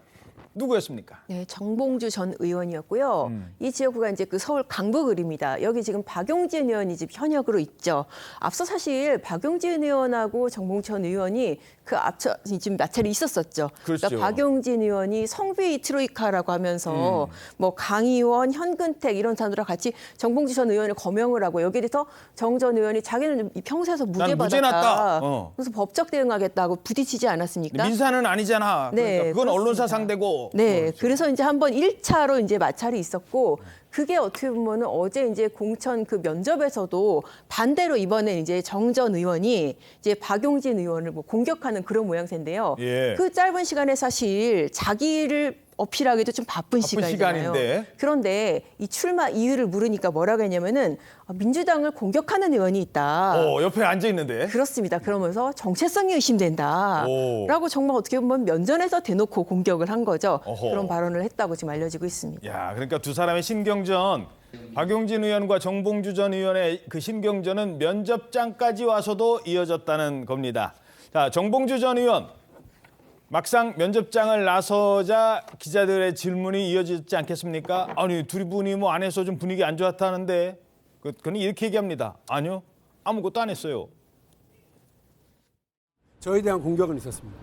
누구였습니까? 네, 정봉주 전 의원이었고요. 이 지역구가 이제 그 서울 강북을입니다. 여기 지금 박용진 의원이 지금 현역으로 있죠. 앞서 사실 박용진 의원하고 정봉주 전 의원이 그 앞서 지금 마찰이 있었었죠. 그렇죠. 그러니까 박용진 의원이 성비 트로이카라고 하면서 뭐 강의원, 현근택 이런 사람들과 같이 정봉주 전 의원을 거명을 하고 여기에 대해서 정 전 의원이 자기는 평소에서 무죄 무죄 났다. 받았다. 그래서 법적 대응하겠다고 부딪히지 않았습니까? 민사는 아니잖아. 네, 그러니까 그건 언론사 그렇습니다. 상대고. 네, 그렇죠. 그래서 이제 한번 1차로 이제 마찰이 있었고 그게 어떻게 보면은 어제 이제 공천 그 면접에서도 반대로 이번에 이제 정 전 의원이 이제 박용진 의원을 뭐 공격하는 그런 모양새인데요. 예. 그 짧은 시간에 사실 자기를 어필하기도 좀 바쁜 시간이잖아요. 시간인데. 그런데 이 출마 이유를 물으니까 뭐라고 했냐면은 민주당을 공격하는 의원이 있다. 옆에 앉아 있는데. 그렇습니다. 그러면서 정체성이 의심된다. 오. 라고 정말 어떻게 보면 면전에서 대놓고 공격을 한 거죠. 어허. 그런 발언을 했다고 지금 알려지고 있습니다. 야, 그러니까 두 사람의 신경전, 박용진 의원과 정봉주 전 의원의 그 신경전은 면접장까지 와서도 이어졌다는 겁니다. 자, 정봉주 전 의원. 막상 면접장을 나서자 기자들의 질문이 이어지지 않겠습니까? 아니, 둘이 분이 뭐 안에서 좀 분위기 안 좋았다는데. 그는 이렇게 얘기합니다. 아니요, 아무것도 안 했어요. 저에 대한 공격은 있었습니다.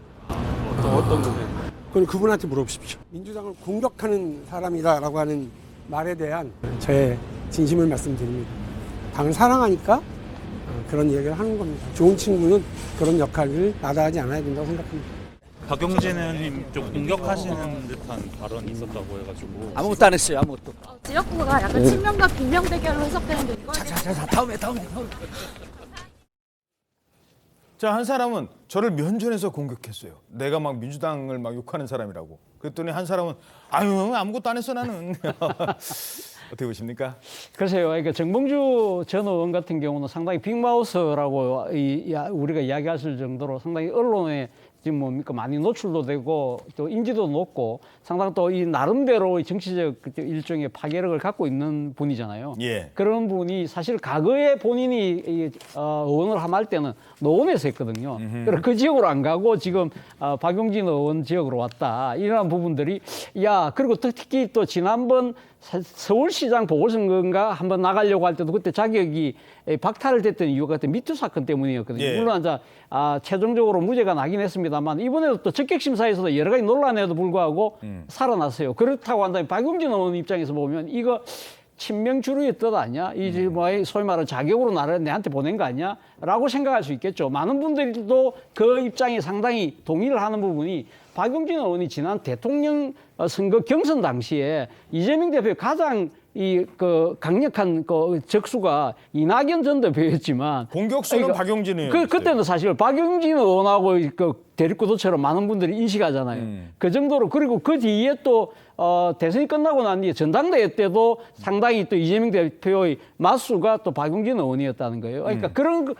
어떤 부분? 그건 그분한테 물어보십시오. 민주당을 공격하는 사람이다라고 하는 말에 대한 저의 진심을 말씀드립니다. 당을 사랑하니까 그런 얘기를 하는 겁니다. 좋은 친구는 그런 역할을 나다하지 않아야 된다고 생각합니다. 박용진 의원님 좀 공격하시는 듯한 발언이 있었다고 해가지고 아무것도 안 했어요. 아무것도. 지역구가 약간 친명과 비명 대결로 해석되는데 이거에 대해서 다음에. 자, 한 사람은 저를 면전에서 공격했어요. 내가 막 민주당을 막 욕하는 사람이라고. 그랬더니 한 사람은 아유 아무것도 안 했어 나는. 어떻게 보십니까? 글쎄요. 그러니까 정봉주 전 의원 같은 경우는 상당히 빅마우스라고 우리가 이야기하실 정도로 상당히 언론에 지금 뭡니까 많이 노출도 되고 또 인지도 높고 상당히 또 이 나름대로 정치적 일종의 파괴력을 갖고 있는 분이잖아요. 예. 그런 분이 사실 과거에 본인이 의원을 함할 때는 노원에서 했거든요. 그래서 그 지역으로 안 가고 지금 박용진 의원 지역으로 왔다. 이런 부분들이 그리고 특히 또 지난번 서울시장 보궐선거인가 한번 나가려고 할 때도 그때 자격이 박탈됐던 이유가 그때 미투 사건 때문이었거든요. 예. 물론 최종적으로 무죄가 나긴 했습니다만 이번에도 또 적격심사에서도 여러 가지 논란에도 불구하고 살아났어요. 그렇다고 한다면 박용진 의원 입장에서 보면 이거 친명주류의 뜻 아니야? 이제 뭐 소위 말하는 자격으로 나를 내한테 보낸 거 아니야? 라고 생각할 수 있겠죠. 많은 분들도 그 입장에 상당히 동의를 하는 부분이 박용진 의원이 지난 대통령 선거 경선 당시에 이재명 대표의 가장 강력한 적수가 이낙연 전 대표였지만 공격수는 박용진 의원. 그때는 사실 박용진 의원하고 대립구도처럼 많은 분들이 인식하잖아요. 그 정도로 그리고 그 뒤에 또 대선이 끝나고 난 뒤에 전당대회 때도 상당히 또 이재명 대표의 맞수가 또 박용진 의원이었다는 거예요. 그러니까 그런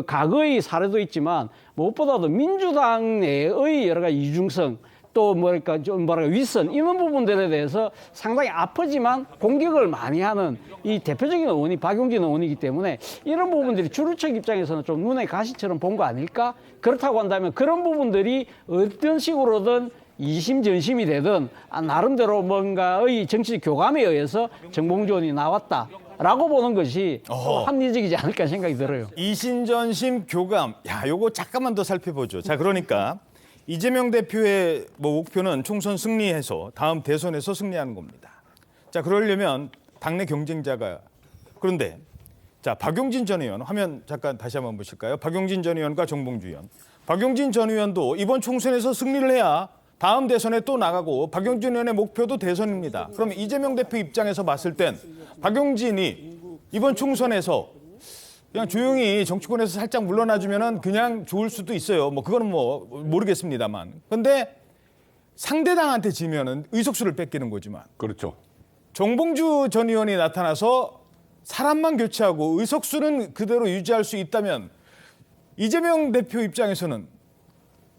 과거의 사례도 있지만 무엇보다도 민주당 내의 여러 가지 이중성 또 윗선 이런 부분들에 대해서 상당히 아프지만 공격을 많이 하는 이 대표적인 의원이 박용진 의원이기 때문에 이런 부분들이 주류측 입장에서는 좀 눈에 가시처럼 본 거 아닐까? 그렇다고 한다면 그런 부분들이 어떤 식으로든 이심전심이 되든 나름대로 뭔가의 정치적 교감에 의해서 정봉주 의원이 나왔다라고 보는 것이 합리적이지 않을까 생각이 들어요. 이심전심 교감. 요거 잠깐만 더 살펴보죠. 자, 그러니까 이재명 대표의 목표는 총선 승리해서 다음 대선에서 승리하는 겁니다. 자, 그러려면 당내 경쟁자가 그런데 자, 박용진 전 의원 화면 잠깐 다시 한번 보실까요? 박용진 전 의원과 정봉주 의원. 박용진 전 의원도 이번 총선에서 승리를 해야 다음 대선에 또 나가고 박용진 의원의 목표도 대선입니다. 그럼 이재명 대표 입장에서 봤을 땐 박용진이 이번 총선에서 그냥 조용히 정치권에서 살짝 물러나주면은 그냥 좋을 수도 있어요. 그거는 모르겠습니다만. 근데 상대당한테 지면은 의석수를 뺏기는 거지만. 그렇죠. 정봉주 전 의원이 나타나서 사람만 교체하고 의석수는 그대로 유지할 수 있다면 이재명 대표 입장에서는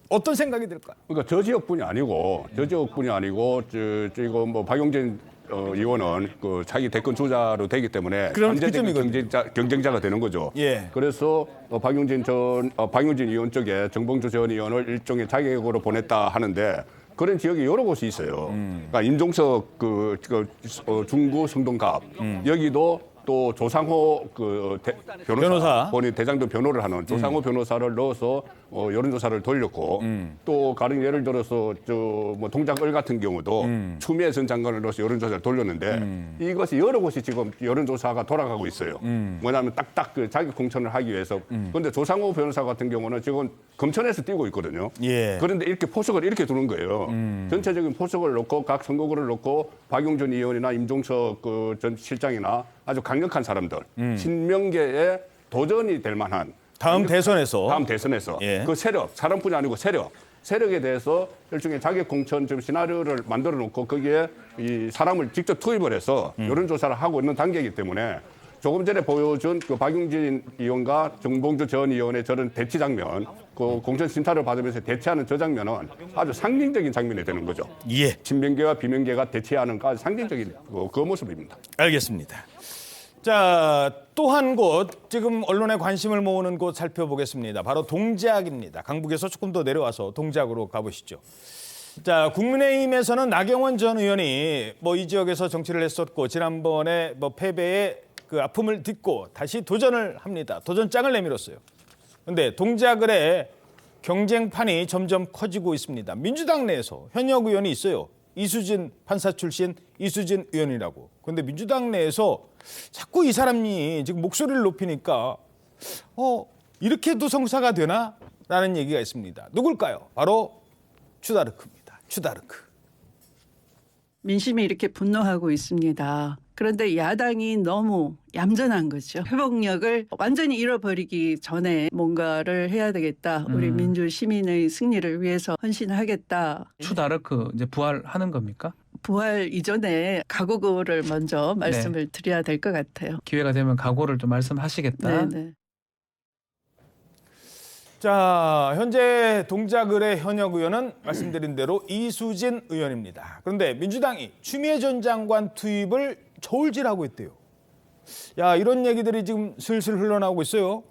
어떤 생각이 들까요? 그러니까 저 지역뿐이 아니고 이거 박용진 의원은 자기 대권 주자로 되기 때문에 현재적인 경쟁자가 되는 거죠. 예. 그래서 박용진 의원 쪽에 정봉주 전 의원을 일종의 자객으로 보냈다 하는데 그런 지역이 여러 곳이 있어요. 그러니까 인종석 중구 성동갑 여기도 또 조상호 변호사 본인 대장동 변호를 하는 조상호 변호사를 넣어서 여론조사를 돌렸고 또 가령 예를 들어서 동작을 같은 경우도 추미애 전 장관을 넣어서 여론조사를 돌렸는데 이것이 여러 곳이 지금 여론조사가 돌아가고 있어요. 뭐냐면 딱딱 자기 공천을 하기 위해서. 그런데 조상호 변호사 같은 경우는 지금 검천에서 뛰고 있거든요. 예. 그런데 이렇게 포석을 이렇게 두는 거예요. 전체적인 포석을 놓고 각 선거구를 놓고 박용진 의원이나 임종석 전 실장이나 아주 강력한 사람들, 친명계에 도전이 될 만한 다음 대선에서 예. 그 세력, 사람뿐이 아니고 세력에 대해서 일종의 자객 공천 시나리오를 만들어 놓고 거기에 이 사람을 직접 투입을 해서 여론조사를 하고 있는 단계이기 때문에 조금 전에 보여준 박용진 의원과 정봉주 전 의원의 저런 대치 장면, 공천 심사를 받으면서 대치하는 저 장면은 아주 상징적인 장면이 되는 거죠. 예. 친명계와 비명계가 대치하는 아주 상징적인 그 모습입니다. 알겠습니다. 자, 또 한 곳 지금 언론의 관심을 모으는 곳 살펴보겠습니다. 바로 동작입니다. 강북에서 조금 더 내려와서 동작으로 가보시죠. 자, 국민의힘에서는 나경원 전 의원이 이 지역에서 정치를 했었고 지난번에 패배의 그 아픔을 딛고 다시 도전을 합니다. 도전장을 내밀었어요. 그런데 동작을의 경쟁판이 점점 커지고 있습니다. 민주당 내에서 현역 의원이 있어요. 이수진 판사 출신 이수진 의원이라고. 그런데 민주당 내에서 자꾸 이 사람이 지금 목소리를 높이니까 이렇게도 성사가 되나? 라는 얘기가 있습니다. 누굴까요? 바로 추다르크입니다. 추다르크. 민심이 이렇게 분노하고 있습니다. 그런데 야당이 너무 얌전한 거죠. 회복력을 완전히 잃어버리기 전에 뭔가를 해야 되겠다. 우리 민주 시민의 승리를 위해서 헌신하겠다. 추다르크 이제 부활하는 겁니까? 부활 이전에 각오를 먼저 말씀을 드려야 될 것 같아요. 기회가 되면 각오를 좀 말씀하시겠다. 네. 자, 현재 동작을의 현역 의원은 말씀드린 대로 이수진 의원입니다. 그런데 민주당이 추미애 전 장관 투입을 저울질하고 있대요. 야, 이런 얘기들이 지금 슬슬 흘러나오고 있어요.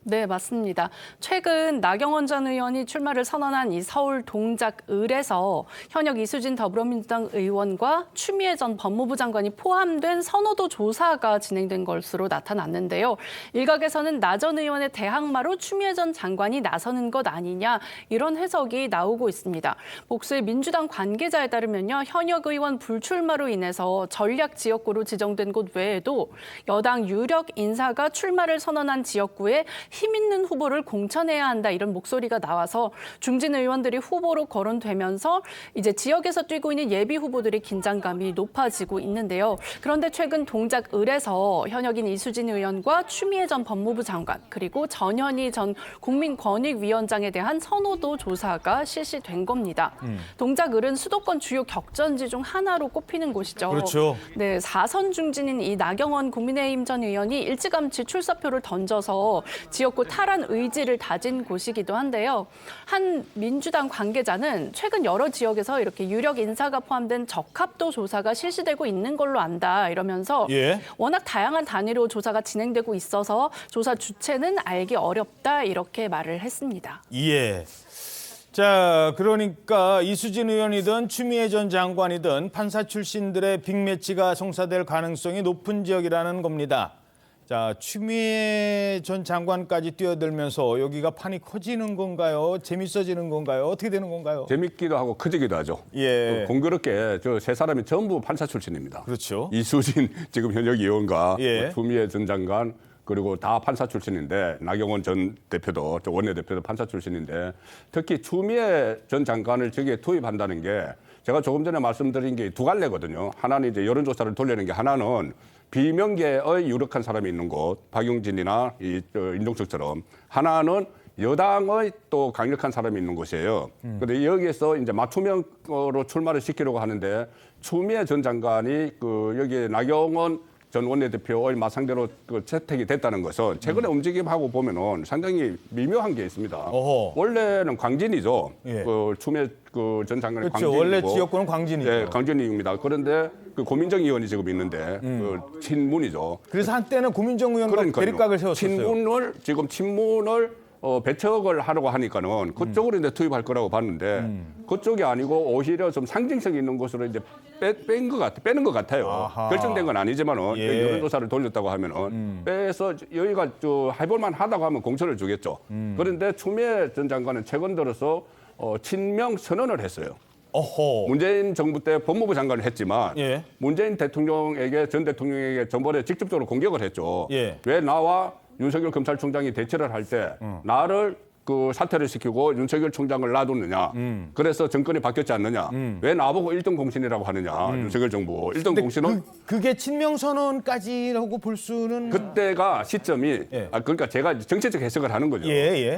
네, 맞습니다. 최근 나경원 전 의원이 출마를 선언한 이 서울 동작을에서 현역 이수진 더불어민주당 의원과 추미애 전 법무부 장관이 포함된 선호도 조사가 진행된 것으로 나타났는데요. 일각에서는 나 전 의원의 대항마로 추미애 전 장관이 나서는 것 아니냐 이런 해석이 나오고 있습니다. 복수의 민주당 관계자에 따르면요. 현역 의원 불출마로 인해서 전략 지역구로 지정된 곳 외에도 여당 유력 인사가 출마를 선언한 지역구에 힘 있는 후보를 공천해야 한다 이런 목소리가 나와서 중진 의원들이 후보로 거론되면서 이제 지역에서 뛰고 있는 예비 후보들의 긴장감이 높아지고 있는데요. 그런데 최근 동작을에서 현역인 이수진 의원과 추미애 전 법무부 장관 그리고 전현희 전 국민권익위원장에 대한 선호도 조사가 실시된 겁니다. 동작을은 수도권 주요 격전지 중 하나로 꼽히는 곳이죠. 그렇죠. 네, 4선 중진인 이 나경원 국민의힘 전 의원이 일찌감치 출사표를 던져서 지역구 탈환 의지를 다진 곳이기도 한데요. 한 민주당 관계자는 최근 여러 지역에서 이렇게 유력 인사가 포함된 적합도 조사가 실시되고 있는 걸로 안다 이러면서 워낙 다양한 단위로 조사가 진행되고 있어서 조사 주체는 알기 어렵다 이렇게 말을 했습니다. 예. 자, 그러니까 이수진 의원이든 추미애 전 장관이든 판사 출신들의 빅매치가 성사될 가능성이 높은 지역이라는 겁니다. 자, 추미애 전 장관까지 뛰어들면서 여기가 판이 커지는 건가요? 재밌어지는 건가요? 어떻게 되는 건가요? 재밌기도 하고 커지기도 하죠. 예. 공교롭게 저 세 사람이 전부 판사 출신입니다. 그렇죠. 이수진 지금 현역 의원과 예. 추미애 전 장관 그리고 다 판사 출신인데 나경원 전 대표도 원내대표도 판사 출신인데 특히 추미애 전 장관을 저기에 투입한다는 게 제가 조금 전에 말씀드린 게 두 갈래거든요. 하나는 이제 여론조사를 돌리는 게 하나는 비명계의 유력한 사람이 있는 곳, 박용진이나 임종석처럼 하나는 여당의 또 강력한 사람이 있는 곳이에요. 그런데 여기에서 이제 맞춤형으로 출마를 시키려고 하는데 추미애 전 장관이 여기에 나경원 전 원내대표의 맞상대로 채택이 됐다는 것은 최근에 움직임하고 보면은 상당히 미묘한 게 있습니다. 원래는 광진이죠. 예. 추미애 전 장관의 그렇죠. 광진이고. 원래 지역구는 광진이죠. 네, 광진입니다. 그런데 고민정 의원이 지금 있는데 친문이죠. 그래서 한때는 고민정 의원과 대립각을 세웠었어요. 친문을 배척을 하려고 하니까는 그쪽으로 이제 투입할 거라고 봤는데 그쪽이 아니고 오히려 좀 상징성 있는 곳으로 이제 빼는 것 같아요. 아하. 결정된 건 아니지만은 예. 여론조사를 돌렸다고 하면은 빼서 여기가 해볼만 하다고 하면 공천을 주겠죠. 그런데 추미애 전 장관은 최근 들어서 친명 선언을 했어요. 문재인 정부 때 법무부 장관을 했지만 문재인 대통령에게 전 대통령에게 전번에 직접적으로 공격을 했죠. 왜 나와 윤석열 검찰총장이 대치를 할 때 나를 사퇴를 시키고 윤석열 총장을 놔뒀느냐. 그래서 정권이 바뀌었지 않느냐. 왜 나보고 1등 공신이라고 하느냐. 윤석열 정부 1등 공신은. 그게 친명선언까지라고 볼 수는. 그때가 시점이 그러니까 제가 정치적 해석을 하는 거죠.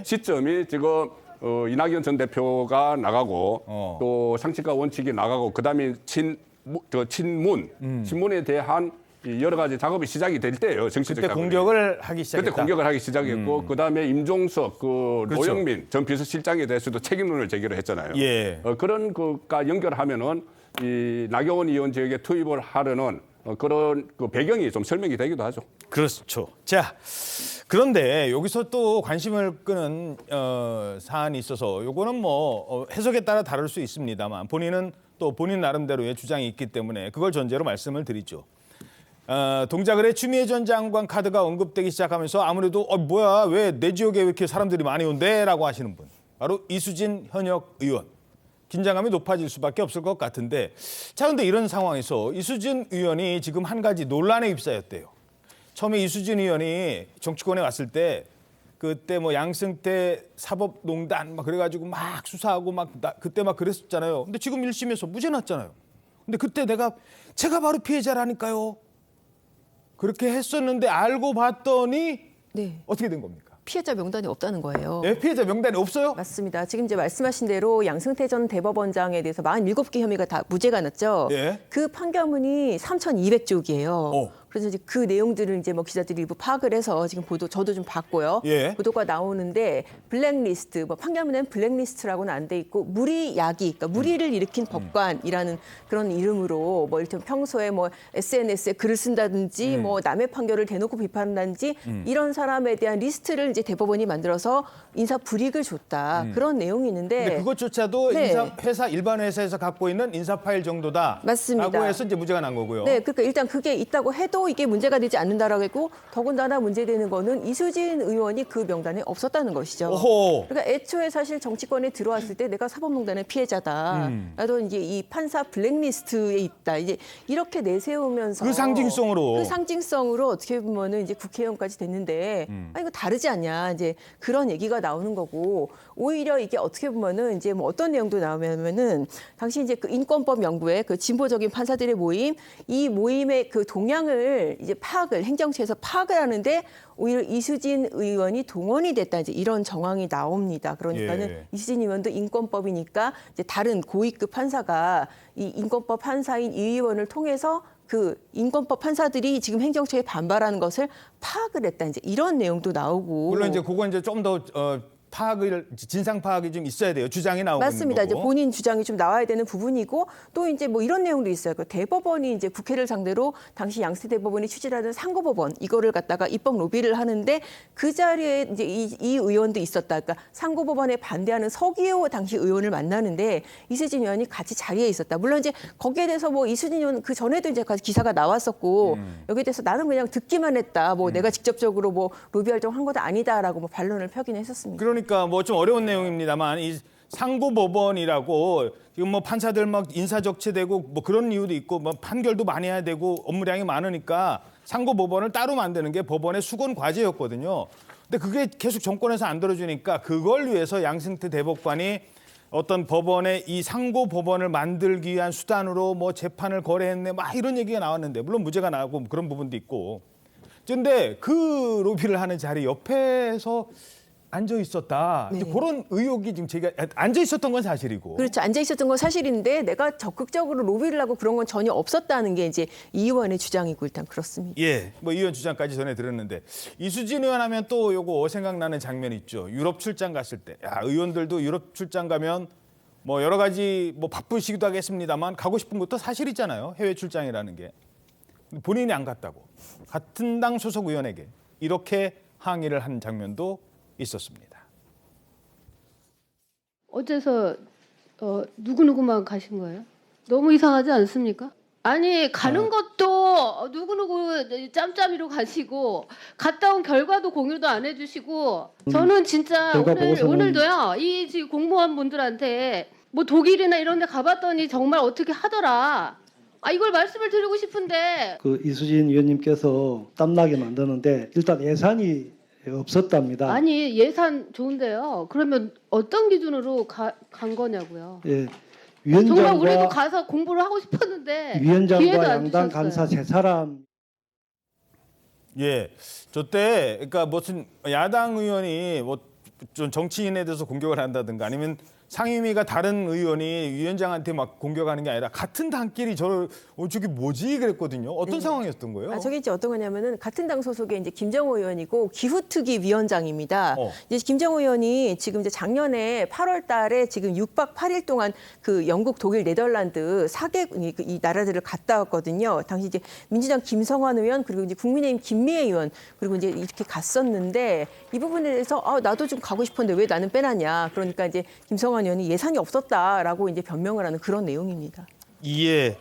시점이 지금 이낙연 전 대표가 나가고 또 상식과 원칙이 나가고 그다음에 친문에 대한 여러 가지 작업이 시작이 될 때예요. 정치적 그때 작업이. 공격을 하기 시작했다. 그때 공격을 하기 시작했고 그다음에 임종석, 그렇죠. 노영민 전 비서실장에 대해서도 책임론을 제기를 했잖아요. 그런 것과 연결하면은 이 나경원 의원 지역에 투입을 하려는 그런 배경이 좀 설명이 되기도 하죠. 그렇죠. 자, 그런데 여기서 또 관심을 끄는 사안이 있어서 요거는 뭐 해석에 따라 다를 수 있습니다만 본인은 또 본인 나름대로의 주장이 있기 때문에 그걸 전제로 말씀을 드리죠. 동작을의 추미애 전 장관 카드가 언급되기 시작하면서 아무래도 뭐야 왜 내 지역에 왜 이렇게 사람들이 많이 온대? 라고 하시는 분. 바로 이수진 현역 의원. 긴장감이 높아질 수밖에 없을 것 같은데 자, 근데 이런 상황에서 이수진 의원이 지금 한 가지 논란에 휩싸였대요. 처음에 이수진 의원이 정치권에 왔을 때 그때 뭐 양승태 사법농단 막 그래가지고 막 수사하고 그때 막 그랬었잖아요. 근데 지금 1심에서 무죄 났잖아요. 근데 그때 제가 바로 피해자라니까요. 그렇게 했었는데 알고 봤더니 네. 어떻게 된 겁니까? 피해자 명단이 없다는 거예요. 네, 피해자 명단이 없어요? 맞습니다. 지금 이제 말씀하신 대로 양승태 전 대법원장에 대해서 47개 혐의가 다 무죄가 났죠. 예. 그 판결문이 3,200쪽이에요. 그래서 이제 그 내용들을 이제 뭐 기자들이 일부 파악을 해서 지금 저도 좀 봤고요. 예. 보도가 나오는데 블랙리스트, 뭐 판결문에는 블랙리스트라고는 안 돼 있고 무리야기, 그러니까 무리를 일으킨 법관이라는 그런 이름으로 뭐 이를테면 평소에 뭐 SNS에 글을 쓴다든지 뭐 남의 판결을 대놓고 비판한다든지 이런 사람에 대한 리스트를 이제 대법원이 만들어서 인사 불이익을 줬다. 그런 내용이 있는데 근데 그것조차도 네. 일반 회사에서 갖고 있는 인사 파일 정도다. 맞습니다. 라고 해서 이제 무죄가 난 거고요. 네, 그러니까 일단 그게 있다고 해도 이게 문제가 되지 않는다라고 했고 더군다나 문제되는 거는 이수진 의원이 그 명단에 없었다는 것이죠. 오호. 그러니까 애초에 사실 정치권에 들어왔을 때 내가 사법농단의 피해자다. 나도 이제 이 판사 블랙리스트에 있다. 이제 이렇게 내세우면서 그 상징성으로 어떻게 보면은 이제 국회의원까지 됐는데 아 이거 다르지 않냐. 이제 그런 얘기가 나오는 거고 오히려 이게 어떻게 보면은 이제 뭐 어떤 내용도 나오면은 당시 이제 그 인권법 연구회 그 진보적인 판사들의 모임 이 모임의 그 동향을 이제 행정처에서 파악을 하는데 오히려 이수진 의원이 동원이 됐다 이제 이런 정황이 나옵니다. 그러니까는 예. 이수진 의원도 인권법이니까 이제 다른 고위급 판사가 이 인권법 판사인 이 의원을 통해서 그 인권법 판사들이 지금 행정처에 반발하는 것을 파악을 했다 이제 이런 내용도 나오고 물론 이제 그건 이제 좀 더 진상 파악이 좀 있어야 돼요. 주장이 나오고 맞습니다. 있는 이제 거고. 본인 주장이 좀 나와야 되는 부분이고 또 이제 뭐 이런 내용도 있어요. 그 대법원이 이제 국회를 상대로 당시 양승태 대법원이 추진하던 상고법원 이거를 갖다가 입법 로비를 하는데 그 자리에 이제 이 의원도 있었다. 그러니까 상고법원에 반대하는 서기호 당시 의원을 만나는데 이수진 의원이 같이 자리에 있었다. 물론 이제 거기에 대해서 뭐 이수진 의원 그 전에도 이제 기사가 나왔었고 여기에 대해서 나는 그냥 듣기만 했다. 뭐 내가 직접적으로 뭐 로비 활동한 것도 아니다라고 뭐 반론을 펴긴 했었습니다. 그러니까 뭐 좀 어려운 내용입니다만 이 상고법원이라고 지금 뭐 판사들 막 인사 적체되고 뭐 그런 이유도 있고 뭐 판결도 많이 해야 되고 업무량이 많으니까 상고법원을 따로 만드는 게 법원의 수건 과제였거든요. 근데 그게 계속 정권에서 안 들어주니까 그걸 위해서 양승태 대법관이 어떤 법원의 이 상고법원을 만들기 위한 수단으로 뭐 재판을 거래했네 막 이런 얘기가 나왔는데 물론 무죄가 나오고 그런 부분도 있고. 그런데 그 로비를 하는 자리 옆에서 앉아 있었다. 네. 그런 의혹이 지금 제가 앉아 있었던 건 사실이고. 그렇죠. 앉아 있었던 건 사실인데 내가 적극적으로 로비를 하고 그런 건 전혀 없었다는 게 이제 이 의원의 주장이고 일단 그렇습니다. 예, 뭐 이 의원 주장까지 전해 들었는데 이수진 의원 하면 또 요거 생각나는 장면이 있죠. 유럽 출장 갔을 때, 야 의원들도 유럽 출장 가면 뭐 여러 가지 뭐 바쁘시기도 하겠습니다만 가고 싶은 것도 사실 있잖아요. 해외 출장이라는 게 본인이 안 갔다고 같은 당 소속 의원에게 이렇게 항의를 한 장면도 있었습니다. 어째서 누구누구만 가신 거예요? 너무 이상하지 않습니까? 아니 가는 것도 누구누구 짬짬이로 가시고 갔다 온 결과도 공유도 안 해주시고 저는 진짜 오늘도요 이 지금 공무원 분들한테 뭐 독일이나 이런 데 가봤더니 정말 어떻게 하더라. 아 이걸 말씀을 드리고 싶은데 그 이수진 위원님께서 땀나게 만드는데 일단 예산이 없었답니다. 아니 예산 좋은데요. 그러면 어떤 기준으로 간 거냐고요. 예, 정말 우리도 가서 공부를 하고 싶었는데 위원장과 양당 간사 세 사람. 예, 저때 그러니까 무슨 야당 의원이 뭐 좀 정치인에 대해서 공격을 한다든가 아니면 상임위가 다른 의원이 위원장한테 막 공격하는 게 아니라 같은 당끼리 저기 뭐지 그랬거든요. 어떤 상황이었던 거예요? 저게 이제 어떤 거냐면은 같은 당 소속의 이제 김정호 의원이고 기후특위 위원장입니다. 이제 김정호 의원이 지금 이제 작년에 8월달에 지금 6박 8일 동안 그 영국, 독일, 네덜란드 4개 이 나라들을 갔다 왔거든요. 당시 이제 민주당 김성환 의원 그리고 이제 국민의힘 김미애 의원 그리고 이제 이렇게 갔었는데 이 부분에 대해서 나도 좀 가고 싶은데 왜 나는 빼놨냐. 그러니까 이제 김성환 의원이 예산이 없었다라고 이제 변명을 하는 그런 내용입니다. 예,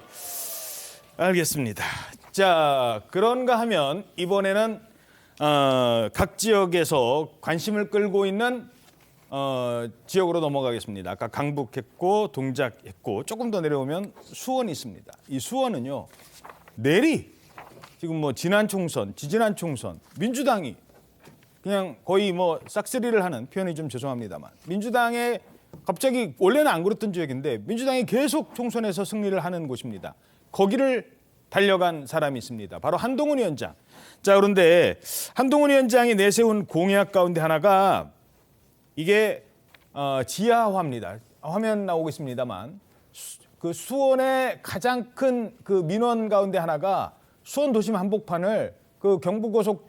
알겠습니다. 자, 그런가 하면 이번에는 각 지역에서 관심을 끌고 있는 지역으로 넘어가겠습니다. 아까 강북했고 동작했고 조금 더 내려오면 수원이 있습니다. 이 수원은요, 내리 지금 뭐 지난 총선, 지지난 총선 민주당이 그냥 거의 뭐 싹쓸이를 하는 표현이 좀 죄송합니다만 민주당의 갑자기 원래는 안 그랬던 지역인데 민주당이 계속 총선에서 승리를 하는 곳입니다. 거기를 달려간 사람이 있습니다. 바로 한동훈 위원장. 자, 그런데 한동훈 위원장이 내세운 공약 가운데 하나가 이게 지하화입니다. 화면 나오고 있습니다만 그 수원의 가장 큰 그 민원 가운데 하나가 수원 도심 한복판을 그 경부선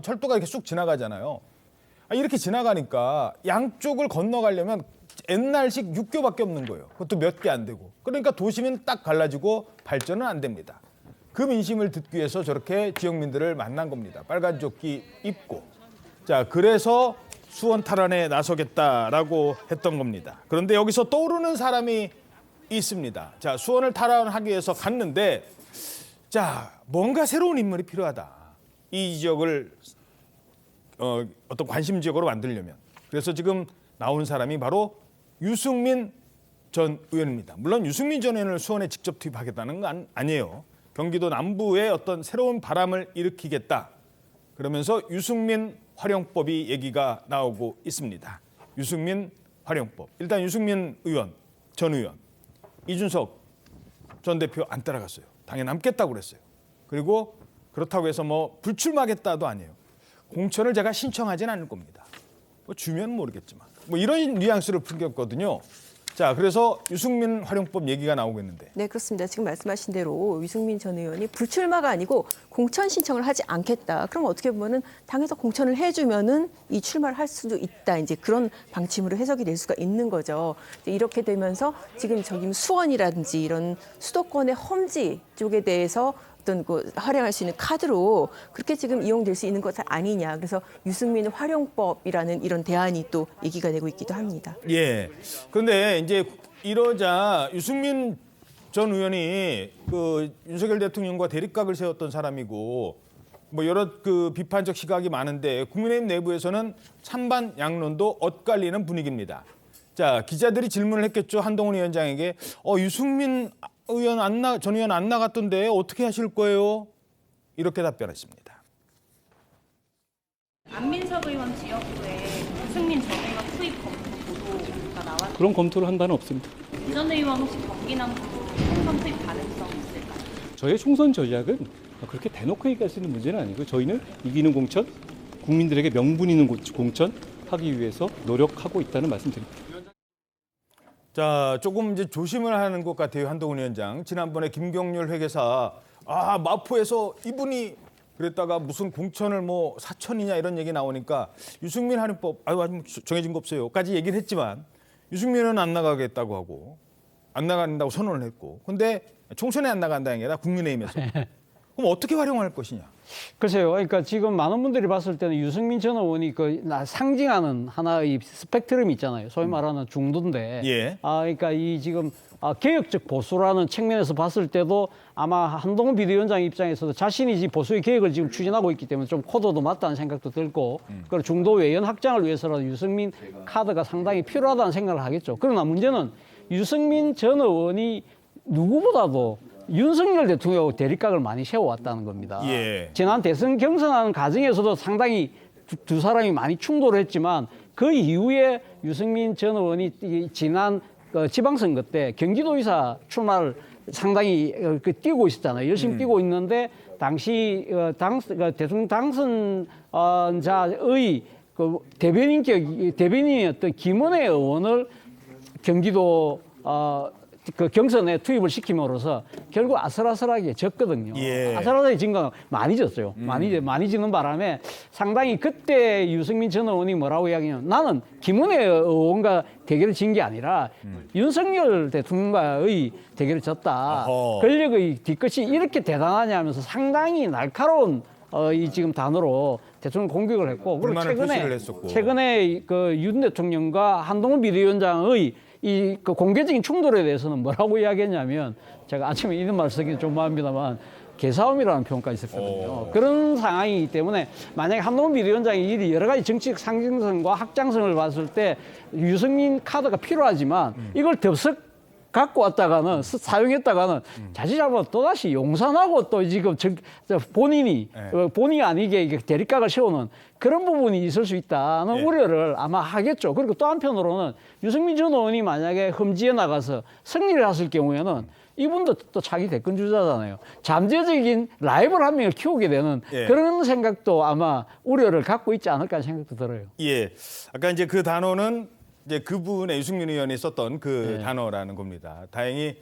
철도가 이렇게 쑥 지나가잖아요. 이렇게 지나가니까 양쪽을 건너가려면 옛날식 육교밖에 없는 거예요. 그것도 몇 개 안 되고. 그러니까 도심은 딱 갈라지고 발전은 안 됩니다. 그 민심을 듣기 위해서 저렇게 지역민들을 만난 겁니다. 빨간 조끼 입고. 자, 그래서 수원 탈환에 나서겠다라고 했던 겁니다. 그런데 여기서 떠오르는 사람이 있습니다. 자, 수원을 탈환하기 위해서 갔는데 자, 뭔가 새로운 인물이 필요하다. 이 지역을 어떤 관심 지역으로 만들려면. 그래서 지금 나온 사람이 바로 유승민 전 의원입니다. 물론 유승민 전 의원을 수원에 직접 투입하겠다는 건 아니에요. 경기도 남부에 어떤 새로운 바람을 일으키겠다. 그러면서 유승민 활용법이 얘기가 나오고 있습니다. 유승민 활용법. 일단 유승민 의원, 전 의원, 이준석 전 대표 안 따라갔어요. 당에 남겠다고 그랬어요. 그리고 그렇다고 해서 뭐 불출마하겠다도 아니에요. 공천을 제가 신청하지는 않을 겁니다. 뭐 주면 모르겠지만. 뭐 이런 뉘앙스를 풍겼거든요. 자, 그래서 유승민 활용법 얘기가 나오겠는데. 네, 그렇습니다. 지금 말씀하신 대로 유승민 전 의원이 불출마가 아니고 공천 신청을 하지 않겠다. 그럼 어떻게 보면은 당에서 공천을 해주면은 이 출마를 할 수도 있다. 이제 그런 방침으로 해석이 될 수가 있는 거죠. 이렇게 되면서 지금 저기 수원이라든지 이런 수도권의 험지 쪽에 대해서 어떤 그 활용할 수 있는 카드로 그렇게 지금 이용될 수 있는 것 아니냐. 그래서 유승민 활용법이라는 이런 대안이 또 얘기가 되고 있기도 합니다. 예. 그런데 이제 이러자 유승민 전 의원이 그 윤석열 대통령과 대립각을 세웠던 사람이고 뭐 여러 그 비판적 시각이 많은데 국민의힘 내부에서는 찬반 양론도 엇갈리는 분위기입니다. 자, 기자들이 질문을 했겠죠. 한동훈 위원장에게 유승민 전 의원 안 나갔던데 어떻게 하실 거예요? 이렇게 답변했습니다. 안민석 의원 지역구에 유승민 전 의원 투입 검토 보도가 나왔는데 그런 검토를 한 바는 없습니다. 전 의원 혹시 경기남부 총선 투입 가능성 있을까요? 저의 총선 전략은 그렇게 대놓고 얘기할 수 있는 문제는 아니고 저희는 이기는 공천, 국민들에게 명분 있는 공천 하기 위해서 노력하고 있다는 말씀드립니다. 자, 조금 이제 조심을 하는 것 같아요, 한동훈 위원장. 지난번에 김경률 회계사, 마포에서 이분이 그랬다가 무슨 공천을 뭐 사천이냐 이런 얘기 나오니까 유승민 활용법, 아직 정해진 거 없어요.까지 얘기를 했지만 유승민은 안 나가겠다고 하고 안 나간다고 선언을 했고, 근데 총선에 안 나간다는 게 아니라 국민의힘에서. 그럼 어떻게 활용할 것이냐? 글쎄요. 그러니까 지금 많은 분들이 봤을 때는 유승민 전 의원이 그 상징하는 하나의 스펙트럼이 있잖아요. 소위 말하는 중도인데. 예. 그러니까 이 지금 개혁적 보수라는 측면에서 봤을 때도 아마 한동훈 비대위원장 입장에서도 자신이 보수의 개혁을 지금 추진하고 있기 때문에 좀 코드도 맞다는 생각도 들고, 그리고 중도 외연 확장을 위해서라도 유승민 카드가 상당히 필요하다는 생각을 하겠죠. 그러나 문제는 유승민 전 의원이 누구보다도 윤석열 대통령하고 대립각을 많이 세워왔다는 겁니다. 예. 지난 대선 경선하는 과정에서도 상당히 두 사람이 많이 충돌을 했지만 그 이후에 유승민 전 의원이 지난 지방선거 때 경기도의사 출마를 상당히 뛰고 있었잖아요. 열심히 뛰고 있는데 당시 대통령 당선자의 그 대변인이었던 김은혜 의원을 경기도 그 경선에 투입을 시킴으로써 결국 아슬아슬하게 졌거든요. 예. 아슬아슬하게 진 건 많이 졌어요. 많이 지는 바람에 상당히 그때 유승민 전 의원이 뭐라고 이야기하냐면 나는 김은혜 의원과 대결을 진 게 아니라 윤석열 대통령과의 대결을 졌다. 권력의 뒤끝이 이렇게 대단하냐 하면서 상당히 날카로운 이 지금 단어로 대통령 공격을 했고, 그리고 최근에 그 윤 대통령과 한동훈 비대위원장의 그 공개적인 충돌에 대해서는 뭐라고 이야기했냐면, 제가 아침에 이런 말 쓰기는 좀 마음입니다만 개싸움이라는 표현까지 있었거든요. 그런 상황이기 때문에 만약에 한동훈 비대위원장이 여러 가지 정치적 상징성과 확장성을 봤을 때 유승민 카드가 필요하지만 이걸 덥석 갖고 왔다가는 사용했다가는 자칫 잘못 또다시 용산하고 또 지금 본인이 본의 아니게 이게 대립각을 세우는 그런 부분이 있을 수 있다는 우려를 아마 하겠죠. 그리고 또 한편으로는 유승민 전 의원이 만약에 험지에 나가서 승리를 했을 경우에는 이분도 또 차기 대권 주자잖아요. 잠재적인 라이벌 한 명을 키우게 되는 그런 생각도 아마 우려를 갖고 있지 않을까 하는 생각도 들어요. 예. 아까 이제 그 단어는 이제 그분의 유승민 의원이 썼던 그 단어라는 겁니다. 다행히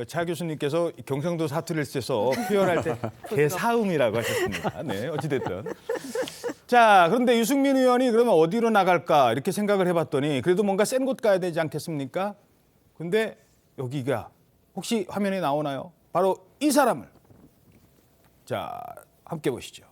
차 교수님께서 경상도 사투리를 써서 표현할 때 개사음이라고 하셨습니다. 네, 어찌됐든. 자, 그런데 유승민 의원이 그러면 어디로 나갈까 이렇게 생각을 해봤더니 그래도 뭔가 센 곳 가야 되지 않겠습니까? 근데 여기가 혹시 화면에 나오나요? 바로 이 사람을. 자, 함께 보시죠.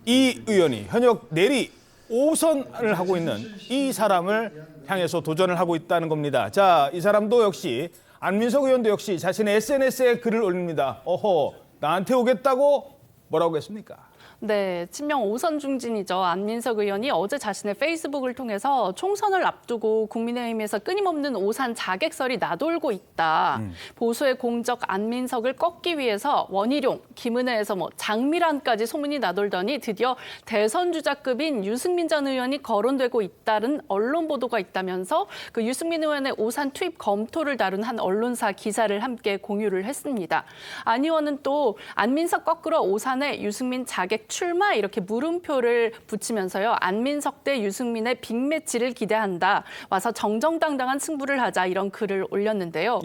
이 의원이 현역 내리 5선을 하고 있는 이 사람을 향해서 도전을 하고 있다는 겁니다. 자, 이 사람도 역시 안민석 의원도 역시 자신의 SNS에 글을 올립니다. 어허, 나한테 오겠다고 뭐라고 했습니까? 네, 친명 5선 중진이죠. 안민석 의원이 어제 자신의 페이스북을 통해서 총선을 앞두고 국민의힘에서 끊임없는 오산 자객설이 나돌고 있다. 보수의 공적 안민석을 꺾기 위해서 원희룡, 김은혜에서 장미란까지 소문이 나돌더니 드디어 대선 주자급인 유승민 전 의원이 거론되고 있다는 언론 보도가 있다면서 그 유승민 의원의 오산 투입 검토를 다룬 한 언론사 기사를 함께 공유를 했습니다. 안 의원은 또 안민석 꺾으러 오산에 유승민 자객 출마 이렇게 물음표를 붙이면서요. 안민석 대 유승민의 빅매치를 기대한다. 와서 정정당당한 승부를 하자 이런 글을 올렸는데요.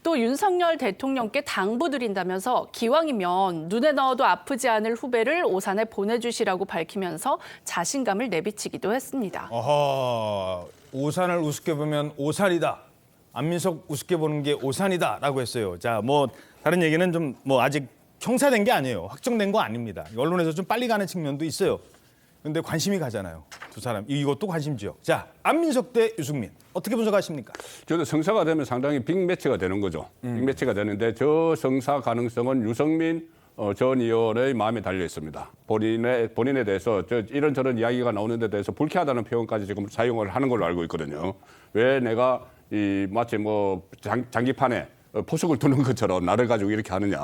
또 윤석열 대통령께 당부드린다면서 기왕이면 눈에 넣어도 아프지 않을 후배를 오산에 보내주시라고 밝히면서 자신감을 내비치기도 했습니다. 어허, 오산을 우습게 보면 오산이다. 안민석 우습게 보는 게 오산이다라고 했어요. 자, 뭐 다른 얘기는 좀 아직 형사된 게 아니에요. 확정된 거 아닙니다. 언론에서 좀 빨리 가는 측면도 있어요. 그런데 관심이 가잖아요. 두 사람. 이것도 관심지요. 자, 안민석 대 유승민. 어떻게 분석하십니까? 저도 성사가 되면 상당히 빅매치가 되는 거죠. 빅매치가 되는데 저 성사 가능성은 유승민 전 의원의 마음에 달려 있습니다. 본인에 대해서 이런저런 이야기가 나오는 데 대해서 불쾌하다는 표현까지 지금 사용을 하는 걸로 알고 있거든요. 왜 내가 마치 장기판에 포석을 두는 것처럼 나를 가지고 이렇게 하느냐.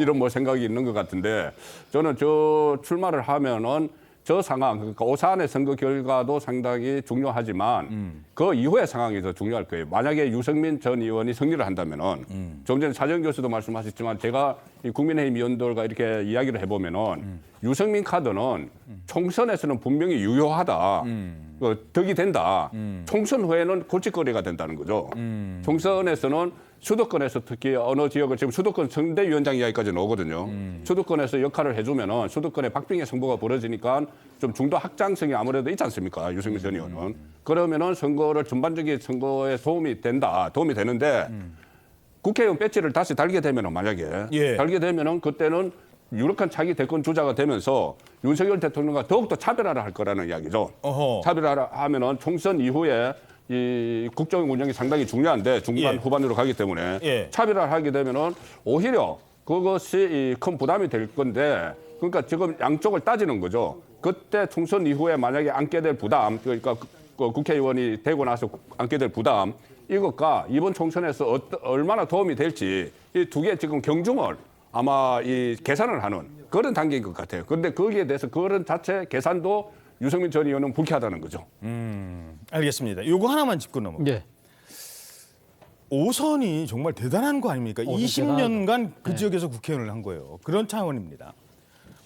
이런 생각이 있는 것 같은데 저는 저 출마를 하면은 저 상황, 그러니까 오산의 선거 결과도 상당히 중요하지만 그 이후의 상황이 더 중요할 거예요. 만약에 유승민 전 의원이 승리를 한다면은 좀 전에 차정 교수도 말씀하셨지만 제가 이 국민의힘 의원들과 이렇게 이야기를 해보면은 유승민 카드는 총선에서는 분명히 유효하다. 덕이 된다. 총선 후에는 골칫거리가 된다는 거죠. 총선에서는 수도권에서 특히 어느 지역을 지금 수도권 선대위원장 이야기까지 나오거든요. 수도권에서 역할을 해주면은 수도권에 박빙의 승부가 벌어지니까 좀 중도 확장성이 아무래도 있지 않습니까? 유승민 전 의원은. 그러면은 선거를 전반적인 선거에 도움이 되는데 국회의원 배지를 다시 달게 되면은 만약에 달게 되면은 그때는 유력한 차기 대권 주자가 되면서 윤석열 대통령과 더욱더 차별화를 할 거라는 이야기죠. 차별화를 하면은 총선 이후에 이 국정 운영이 상당히 중요한데 중반 후반으로 가기 때문에 차별화를 하게 되면은 오히려 그것이 큰 부담이 될 건데 그러니까 지금 양쪽을 따지는 거죠. 그때 총선 이후에 만약에 안게 될 부담, 그러니까 국회의원이 되고 나서 안게 될 부담 이것과 이번 총선에서 얼마나 도움이 될지 이 두 개 지금 경중을 아마 이 계산을 하는 그런 단계인 것 같아요. 그런데 거기에 대해서 그런 자체 계산도 유승민 전 의원은 불쾌하다는 거죠. 알겠습니다. 요거 하나만 짚고 넘어가요. 5선이 정말 대단한 거 아닙니까? 20년간 그 지역에서 국회의원을 한 거예요. 그런 차원입니다.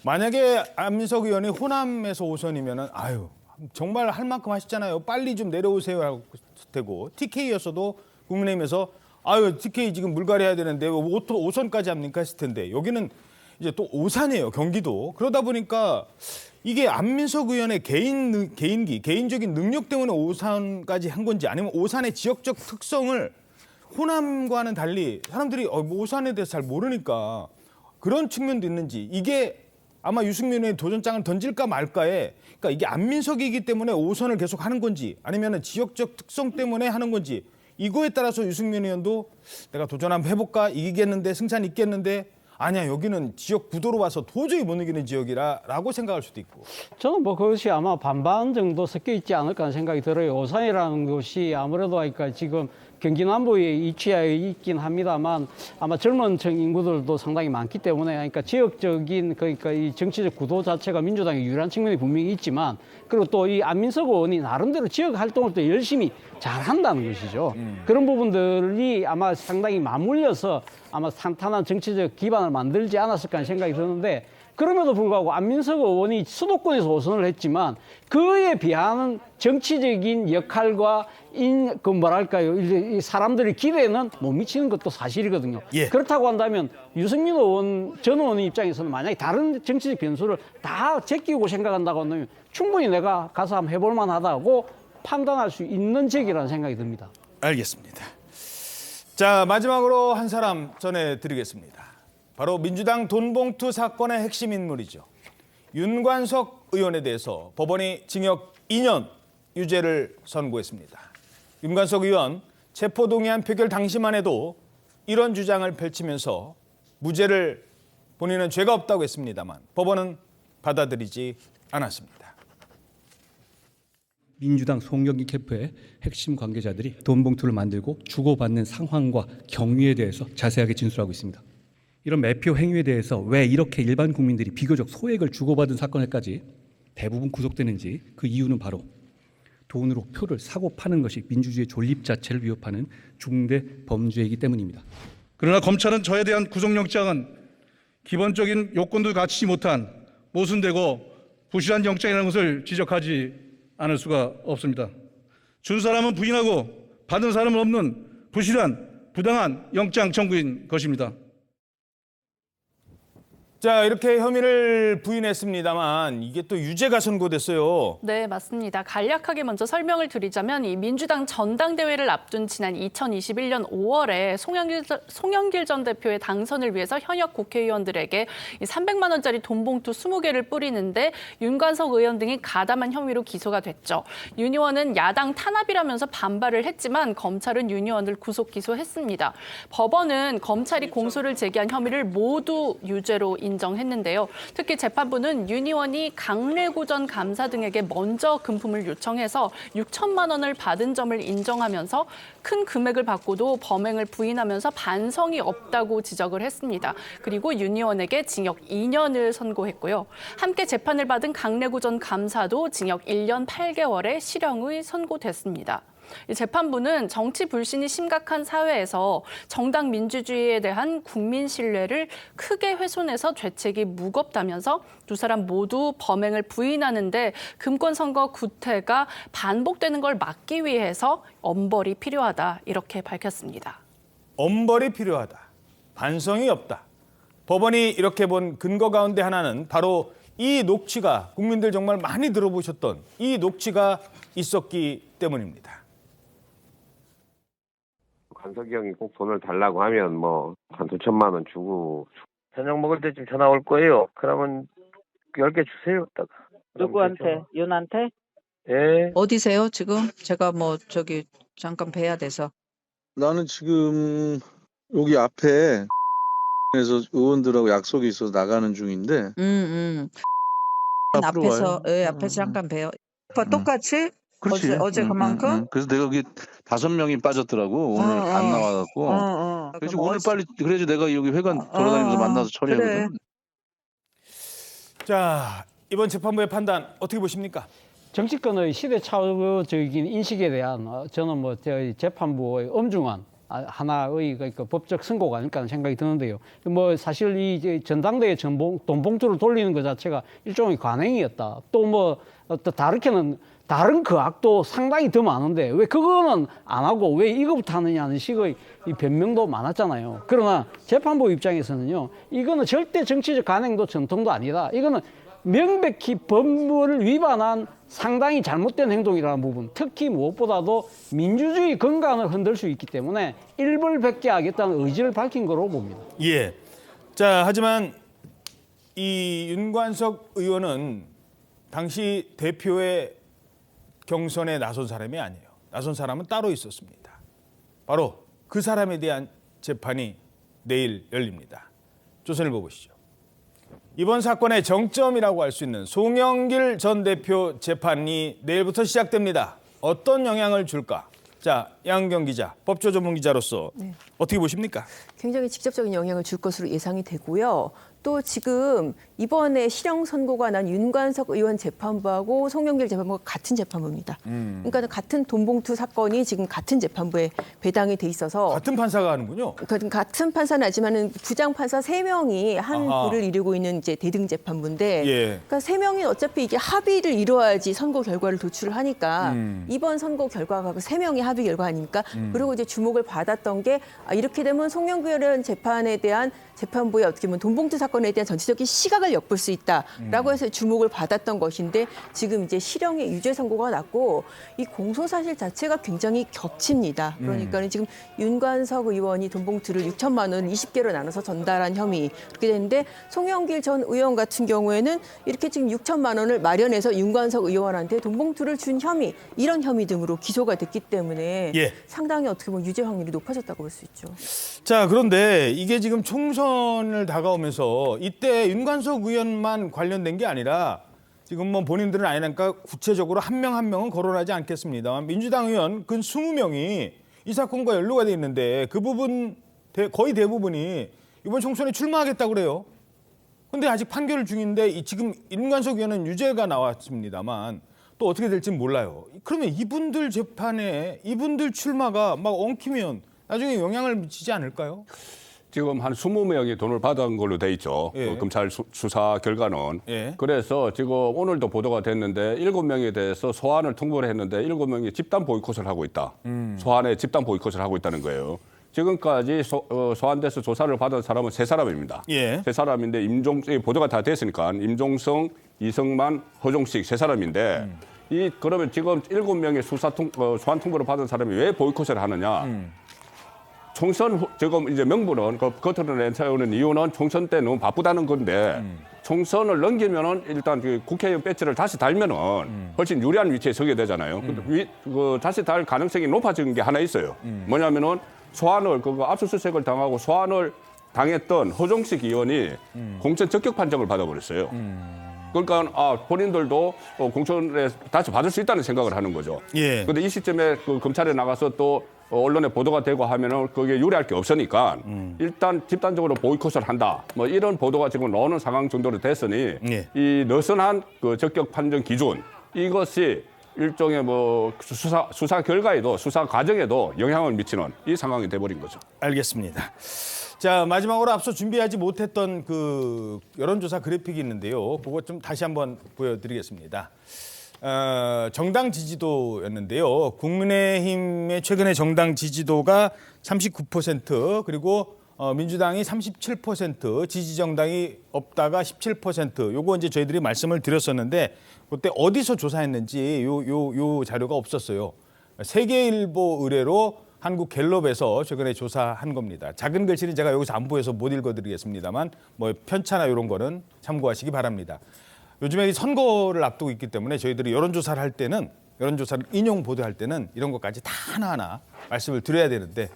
만약에 안민석 의원이 호남에서 5선이면은 아유 정말 할 만큼 하셨잖아요. 빨리 좀 내려오세요 하고 되고 TK였어도 국민의힘에서 아유 TK 지금 물갈이해야 되는데 왜 5선까지 합니까 했을 텐데 여기는 이제 또 오산이에요. 경기도. 그러다 보니까 이게 안민석 의원의 개인적인 능력 때문에 오산까지 한 건지 아니면 오산의 지역적 특성을 호남과는 달리 사람들이 오산에 대해서 잘 모르니까 그런 측면도 있는지 이게 아마 유승민 의원이 도전장을 던질까 말까에 그러니까 이게 안민석이기 때문에 오선을 계속 하는 건지 아니면 지역적 특성 때문에 하는 건지 이거에 따라서 유승민 의원도 내가 도전 한번 해볼까 이기겠는데 승산 있겠는데 아니야 여기는 지역 구도로 봐서 도저히 못 이기는 지역이라고 생각할 수도 있고. 저는 뭐 그것이 아마 반반 정도 섞여 있지 않을까 하는 생각이 들어요. 오산이라는 곳이 아무래도 하니까 지금 경기 남부에 위치해 있긴 합니다만 아마 젊은 층 인구들도 상당히 많기 때문에 그러니까 지역적인 그러니까 이 정치적 구도 자체가 민주당의 유리한 측면이 분명히 있지만 그리고 또 이 안민석 의원이 나름대로 지역 활동을 또 열심히 잘한다는 것이죠. 그런 부분들이 아마 상당히 맞물려서 아마 탄탄한 정치적 기반을 만들지 않았을까 하는 생각이 드는데 그럼에도 불구하고 안민석 의원이 수도권에서 호선을 했지만 그에 비하는 정치적인 역할과 그 뭐랄까요 이 사람들의 기대는 못 미치는 것도 사실이거든요. 예. 그렇다고 한다면 유승민 의원 전 의원의 입장에서는 만약에 다른 정치적 변수를 다 제끼고 생각한다고 한다면 충분히 내가 가서 한번 해볼 만하다고 판단할 수 있는 지역이라는 생각이 듭니다. 알겠습니다. 자 마지막으로 한 사람 전해드리겠습니다. 바로 민주당 돈봉투 사건의 핵심 인물이죠. 윤관석 의원에 대해서 법원이 징역 2년 유죄를 선고했습니다. 윤관석 의원 체포동의안 표결 당시만 해도 이런 주장을 펼치면서 무죄를 본인은 죄가 없다고 했습니다만 법원은 받아들이지 않았습니다. 민주당 송영길 캠프의 핵심 관계자들이 돈 봉투를 만들고 주고받는 상황과 경위에 대해서 자세하게 진술하고 있습니다. 이런 매표 행위에 대해서 왜 이렇게 일반 국민들이 비교적 소액을 주고받은 사건에까지 대부분 구속되는지 그 이유는 바로 돈으로 표를 사고 파는 것이 민주주의 존립 자체를 위협하는 중대 범죄이기 때문입니다. 그러나 검찰은 저에 대한 구속영장은 기본적인 요건도 갖추지 못한 모순되고 부실한 영장이라는 것을 지적하지 않을 수가 없습니다. 준 사람은 부인하고 받은 사람은 없는 부실한 부당한 영장 청구인 것입니다. 자, 이렇게 혐의를 부인했습니다만 이게 또 유죄가 선고됐어요. 네, 맞습니다. 간략하게 먼저 설명을 드리자면 이 민주당 전당대회를 앞둔 지난 2021년 5월에 송영길 전 대표의 당선을 위해서 현역 국회의원들에게 300만 원짜리 돈봉투 20개를 뿌리는데 윤관석 의원 등이 가담한 혐의로 기소가 됐죠. 윤 의원은 야당 탄압이라면서 반발을 했지만 검찰은 윤 의원을 구속 기소했습니다. 법원은 검찰이 공소를 제기한 혐의를 모두 유죄로 인정했는데요. 특히 재판부는 윤 의원이 강래구 전 감사 등에게 먼저 금품을 요청해서 6천만 원을 받은 점을 인정하면서 큰 금액을 받고도 범행을 부인하면서 반성이 없다고 지적을 했습니다. 그리고 윤 의원에게 징역 2년을 선고했고요. 함께 재판을 받은 강래구 전 감사도 징역 1년 8개월의 실형이 선고됐습니다. 재판부는 정치 불신이 심각한 사회에서 정당 민주주의에 대한 국민 신뢰를 크게 훼손해서 죄책이 무겁다면서 두 사람 모두 범행을 부인하는데 금권 선거 구태가 반복되는 걸 막기 위해서 엄벌이 필요하다 이렇게 밝혔습니다. 엄벌이 필요하다. 반성이 없다. 법원이 이렇게 본 근거 가운데 하나는 바로 이 녹취가 국민들 정말 많이 들어보셨던 이 녹취가 있었기 때문입니다. 관석이 형이 꼭 돈을 달라고 하면 뭐 한 2천만 원 주고 저녁 먹을 때쯤 전화 올 거예요. 그러면 10개 주세요. 딱. 누구한테? 윤한테? 예. 어디세요 지금? 제가 뭐 저기 잠깐 뵈야 돼서. 나는 지금 여기 앞에 에서 의원들하고 약속이 있어서 나가는 중인데. 앞에서 앞에서 잠깐 봬요. 똑같이? 그렇지. 어제 그만큼? 그래서 내가 여기 5명이 빠졌더라고. 오늘 안 나와갖고. 그래서 오늘 빨리 그래야지 내가 여기 회관 돌아다니면서 만나서 처리하거든. 그래. 자, 이번 재판부의 판단 어떻게 보십니까? 정치권의 시대착오적인 인식에 대한 저는 뭐 재판부의 엄중한 하나의 그 법적 선고가 아닐까 하는 생각이 드는데요. 뭐 사실 이 전당대회 돈봉투를 돌리는 것 자체가 일종의 관행이었다. 또 뭐 다르게는 다른 그 악도 상당히 더 많은데 왜 그거는 안 하고 왜 이거부터 하느냐는 식의 이 변명도 많았잖아요. 그러나 재판부 입장에서는요, 이거는 절대 정치적 관행도 전통도 아니다. 이거는 명백히 법률을 위반한 상당히 잘못된 행동이라는 부분, 특히 무엇보다도 민주주의 건강을 흔들 수 있기 때문에 일벌백계하겠다는 의지를 밝힌 거로 봅니다. 예. 자, 하지만 이 윤관석 의원은 당시 대표의 경선에 나선 사람이 아니에요. 나선 사람은 따로 있었습니다. 바로 그 사람에 대한 재판이 내일 열립니다. 조선일보 보시죠. 이번 사건의 정점이라고 할 수 있는 송영길 전 대표 재판이 내일부터 시작됩니다. 어떤 영향을 줄까? 자, 양경 기자, 법조 전문 기자로서 어떻게 보십니까? 굉장히 직접적인 영향을 줄 것으로 예상이 되고요. 또 지금 이번에 실형 선고가 난 윤관석 의원 재판부하고 송영길 재판부가 같은 재판부입니다. 그러니까 같은 돈봉투 사건이 지금 같은 재판부에 배당이 돼 있어서 같은 판사가 하는군요. 같은 판사는 아니지만은 부장 판사 3명이 한 부를 이루고 있는 이제 대등 재판부인데, 그러니까 3명이 어차피 이게 합의를 이루어야지 선고 결과를 도출을 하니까 이번 선고 결과가 그 3명의 합의 결과 아닙니까? 그리고 이제 주목을 받았던 게 이렇게 되면 송영길 의원 재판에 대한 재판부의 어떻게 보면 돈봉투 사건에 대한 전체적인 시각을 엿볼 수 있다라고 해서 주목을 받았던 것인데 지금 이제 실형의 유죄 선고가 났고 이 공소 사실 자체가 굉장히 겹칩니다. 그러니까 지금 윤관석 의원이 돈봉투를 6천만 원을 20개로 나눠서 전달한 혐의 그렇게 되는데 송영길 전 의원 같은 경우에는 이렇게 지금 6천만 원을 마련해서 윤관석 의원한테 돈봉투를 준 혐의 이런 혐의 등으로 기소가 됐기 때문에 상당히 어떻게 보면 유죄 확률이 높아졌다고 볼 수 있죠. 자, 그런데 이게 지금 총선을 다가오면서 이때 윤관석 의원만 관련된 게 아니라 지금 뭐 본인들은 아니니까 구체적으로 한 명 한 명은 거론하지 않겠습니다만 민주당 의원 근 20명이 이 사건과 연루가 돼 있는데 그 부분 거의 대부분이 이번 총선에 출마하겠다고 그래요. 근데 아직 판결 중인데 지금 윤관석 의원은 유죄가 나왔습니다만 또 어떻게 될지 몰라요. 그러면 이분들 재판에 이분들 출마가 막 엉키면 나중에 영향을 미치지 않을까요? 지금 한 20명이 돈을 받은 걸로 돼 있죠. 검찰 수사 결과는. 그래서 지금 오늘도 보도가 됐는데 7명에 대해서 소환을 통보를 했는데 7명이 집단 보이콧을 하고 있다. 소환에 집단 보이콧을 하고 있다는 거예요. 지금까지 소환돼서 조사를 받은 사람은 3사람입니다. 3사람인데 보도가 다 됐으니까 임종성, 이성만, 허종식 3사람인데 그러면 지금 7명의 소환 통보를 받은 사람이 왜 보이콧을 하느냐? 총선 지금 이제 명분은 겉으로 내세우는 이유는 총선 때 너무 바쁘다는 건데 총선을 넘기면은 일단 국회의원 배지를 다시 달면은 훨씬 유리한 위치에 서게 되잖아요. 근데 다시 달 가능성이 높아진 게 하나 있어요. 뭐냐면은 소환을 압수수색을 당하고 소환을 당했던 허종식 의원이 공천 적격 판정을 받아버렸어요. 그러니까 본인들도 공천에 다시 받을 수 있다는 생각을 하는 거죠. 그런데 이 시점에 검찰에 나가서 또 언론에 보도가 되고 하면은 그게 유리할 게 없으니까 일단 집단적으로 보이콧을 한다. 뭐 이런 보도가 지금 나오는 상황 정도로 됐으니 이 느슨한 적격 판정 기준 이것이 일종의 뭐 수사 결과에도 수사 과정에도 영향을 미치는 이 상황이 돼버린 거죠. 알겠습니다. 자, 마지막으로 앞서 준비하지 못했던 그 여론조사 그래픽이 있는데요. 그거 좀 다시 한번 보여드리겠습니다. 정당 지지도였는데요. 국민의힘의 최근의 정당 지지도가 39% 그리고 민주당이 37%, 지지정당이 없다가 17%. 요거 이제 저희들이 말씀을 드렸었는데 그때 어디서 조사했는지 요 자료가 없었어요. 세계일보 의뢰로 한국 갤럽에서 최근에 조사한 겁니다. 작은 글씨는 제가 여기서 안 보여서 못 읽어드리겠습니다만 뭐 편차나 이런 거는 참고하시기 바랍니다. 요즘에 선거를 앞두고 있기 때문에 저희들이 여론조사를 할 때는 여론조사를 인용 보도할 때는 이런 것까지 다 하나하나 말씀을 드려야 되는데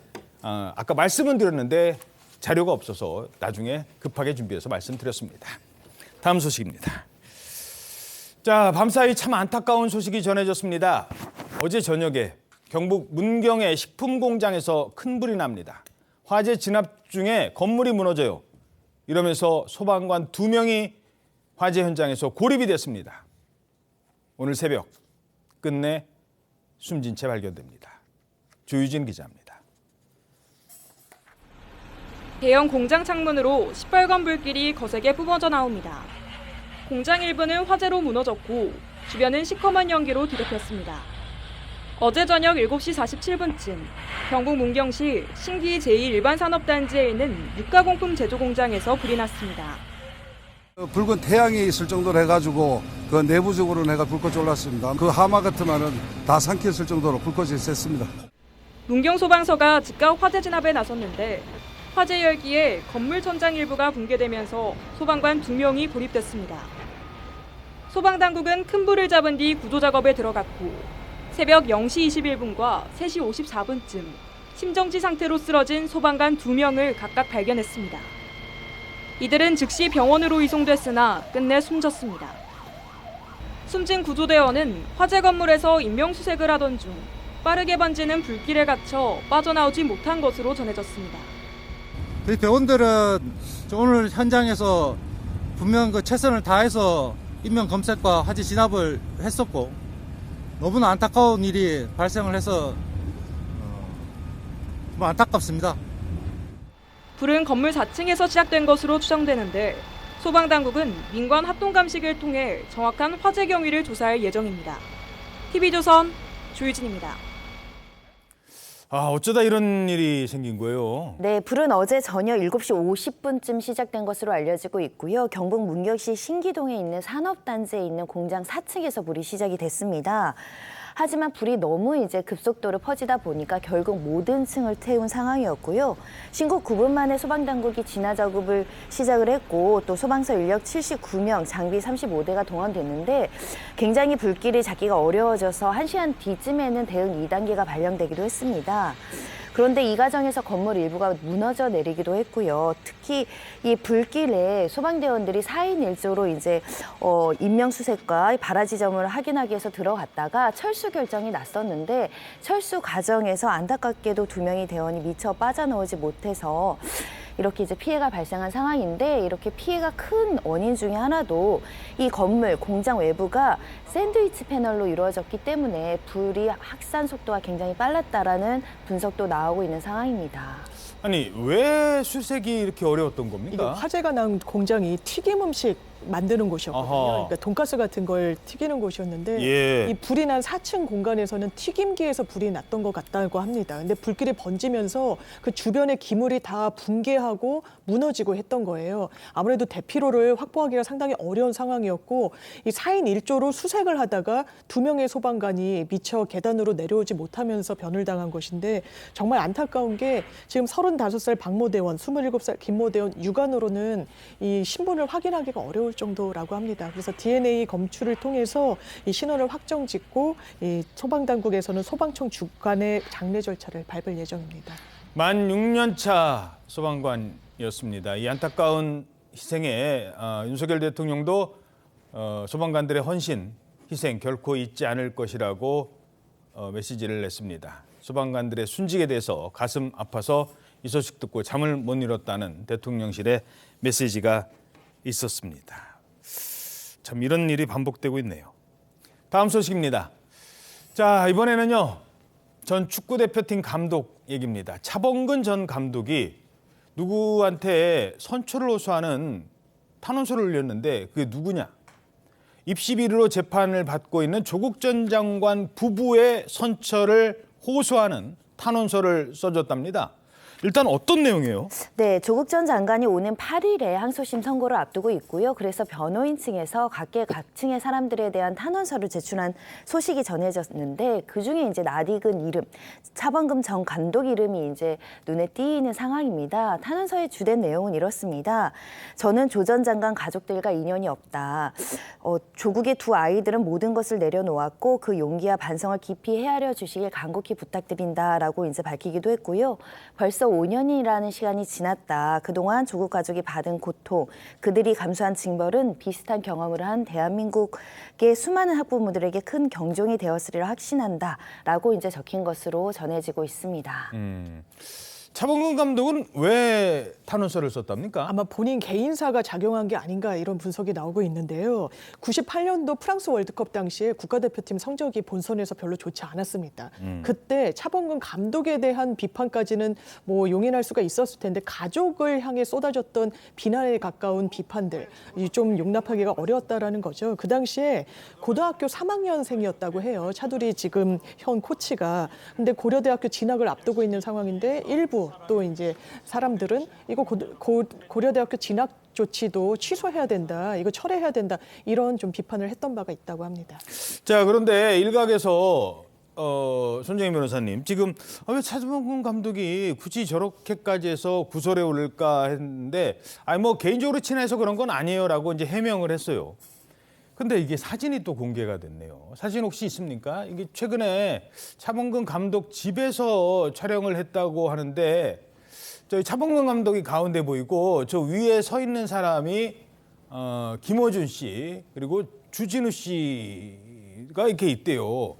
아까 말씀은 드렸는데 자료가 없어서 나중에 급하게 준비해서 말씀드렸습니다. 다음 소식입니다. 자, 밤사이 참 안타까운 소식이 전해졌습니다. 어제 저녁에 경북 문경의 식품 공장에서 큰 불이 납니다. 화재 진압 중에 건물이 무너져요. 이러면서 소방관 2명이 화재 현장에서 고립이 됐습니다. 오늘 새벽 끝내 숨진 채 발견됩니다. 조유진 기자입니다. 대형 공장 창문으로 시뻘건 불길이 거세게 뿜어져 나옵니다. 공장 일부는 화재로 무너졌고 주변은 시커먼 연기로 뒤덮였습니다. 어제 저녁 7시 47분쯤 경북 문경시 신기 제2일반산업단지에 있는 육가공품 제조공장에서 불이 났습니다. 붉은 태양이 있을 정도로 해가지고 그 내부적으로 내가 불꽃이 올랐습니다. 그 하마 같으면은 다 삼켰을 정도로 불꽃이 셌습니다. 문경소방서가 즉각 화재 진압에 나섰는데 화재 열기에 건물 천장 일부가 붕괴되면서 소방관 2명이 고립됐습니다. 소방당국은 큰 불을 잡은 뒤 구조 작업에 들어갔고 새벽 0시 21분과 3시 54분쯤 심정지 상태로 쓰러진 소방관 2명을 각각 발견했습니다. 이들은 즉시 병원으로 이송됐으나 끝내 숨졌습니다. 숨진 구조대원은 화재 건물에서 인명수색을 하던 중 빠르게 번지는 불길에 갇혀 빠져나오지 못한 것으로 전해졌습니다. 저희 대원들은 오늘 현장에서 분명 그 최선을 다해서 인명 검색과 화재 진압을 했었고 너무나 안타까운 일이 발생을 해서 정말 안타깝습니다. 불은 건물 4층에서 시작된 것으로 추정되는데 소방당국은 민관 합동감식을 통해 정확한 화재 경위를 조사할 예정입니다. TV조선 조유진입니다. 어쩌다 이런 일이 생긴 거예요? 네, 불은 어제 저녁 7시 50분쯤 시작된 것으로 알려지고 있고요. 경북 문경시 신기동에 있는 산업단지에 있는 공장 4층에서 불이 시작이 됐습니다. 하지만 불이 너무 이제 급속도로 퍼지다 보니까 결국 모든 층을 태운 상황이었고요. 신고 9분 만에 소방당국이 진화 작업을 시작을 했고 또 소방서 인력 79명, 장비 35대가 동원됐는데 굉장히 불길이 잡기가 어려워져서 1시간 뒤쯤에는 대응 2단계가 발령되기도 했습니다. 그런데 이 과정에서 건물 일부가 무너져 내리기도 했고요. 특히 이 불길에 소방대원들이 4인 1조로 이제 인명수색과 발화 지점을 확인하기 위해서 들어갔다가 철수 결정이 났었는데 철수 과정에서 안타깝게도 2명의 대원이 미처 빠져나오지 못해서 이렇게 이제 피해가 발생한 상황인데 이렇게 피해가 큰 원인 중에 하나도 이 건물, 공장 외부가 샌드위치 패널로 이루어졌기 때문에 불이 확산 속도가 굉장히 빨랐다라는 분석도 나오고 있는 상황입니다. 아니 왜 수색이 이렇게 어려웠던 겁니까? 이게 화재가 난 공장이 튀김 음식 만드는 곳이었거든요. 아하. 그러니까 돈가스 같은 걸 튀기는 곳이었는데 예. 이 불이 난 4층 공간에서는 튀김기에서 불이 났던 것 같다고 합니다. 근데 불길이 번지면서 그 주변의 기물이 다 붕괴하고 무너지고 했던 거예요. 아무래도 대피로를 확보하기가 상당히 어려운 상황이었고 이 4인 1조로 수색을 하다가 2명의 소방관이 미처 계단으로 내려오지 못하면서 변을 당한 것인데 정말 안타까운 게 지금 35살 박모대원, 27살 김모대원 육안으로는 이 신분을 확인하기가 어려울 정도라고 합니다. 그래서 DNA 검출을 통해서 이 신원을 확정짓고 이 소방당국에서는 소방청 주관의 장례 절차를 밟을 예정입니다. 만 6년차 소방관이었습니다. 이 안타까운 희생에 윤석열 대통령도 소방관들의 헌신, 희생 결코 잊지 않을 것이라고 메시지를 냈습니다. 소방관들의 순직에 대해서 가슴 아파서 이 소식 듣고 잠을 못 이뤘다는 대통령실의 메시지가 있었습니다. 참 이런 일이 반복되고 있네요. 다음 소식입니다. 자, 이번에는요. 전 축구대표팀 감독 얘기입니다. 차범근 전 감독이 누구한테 선처를 호소하는 탄원서를 올렸는데 그게 누구냐? 입시 비리로 재판을 받고 있는 조국 전 장관 부부의 선처를 호소하는 탄원서를 써줬답니다. 일단 어떤 내용이에요? 네, 조국 전 장관이 오는 8일에 항소심 선고를 앞두고 있고요. 그래서 변호인 층에서 각 층의 사람들에 대한 탄원서를 제출한 소식이 전해졌는데 그중에 이제 낯익은 이름, 차범근 전 감독 이름이 이제 눈에 띄는 상황입니다. 탄원서의 주된 내용은 이렇습니다. 저는 조 전 장관 가족들과 인연이 없다. 조국의 두 아이들은 모든 것을 내려놓았고 그 용기와 반성을 깊이 헤아려 주시길 간곡히 부탁드린다라고 이제 밝히기도 했고요. 벌써 5년이라는 시간이 지났다. 그동안 조국 가족이 받은 고통, 그들이 감수한 징벌은 비슷한 경험을 한 대한민국의 수많은 학부모들에게 큰 경종이 되었으리라 확신한다라고 이제 적힌 것으로 전해지고 있습니다. 차범근 감독은 왜 탄원서를 썼답니까? 아마 본인 개인사가 작용한 게 아닌가 이런 분석이 나오고 있는데요. 98년도 프랑스 월드컵 당시에 국가대표팀 성적이 본선에서 별로 좋지 않았습니다. 그때 차범근 감독에 대한 비판까지는 뭐 용인할 수가 있었을 텐데 가족을 향해 쏟아졌던 비난에 가까운 비판들 좀 용납하기가 어려웠다라는 거죠. 그 당시에 고등학교 3학년생이었다고 해요. 차두리 지금 현 코치가. 근데 고려대학교 진학을 앞두고 있는 상황인데 일부 또 이제 사람들은 이거 고려대학교 진학 조치도 취소해야 된다, 이거 철회해야 된다 이런 좀 비판을 했던 바가 있다고 합니다. 자, 그런데 일각에서 손정희 변호사님 지금 왜 차범근 감독이 굳이 저렇게까지 해서 구설에 오를까 했는데 아니 뭐 개인적으로 친해서 그런 건 아니에요라고 이제 해명을 했어요. 근데 이게 사진이 또 공개가 됐네요. 사진 혹시 있습니까? 이게 최근에 차범근 감독 집에서 촬영을 했다고 하는데 저희 차범근 감독이 가운데 보이고 저 위에 서 있는 사람이 김어준 씨 그리고 주진우 씨가 이렇게 있대요.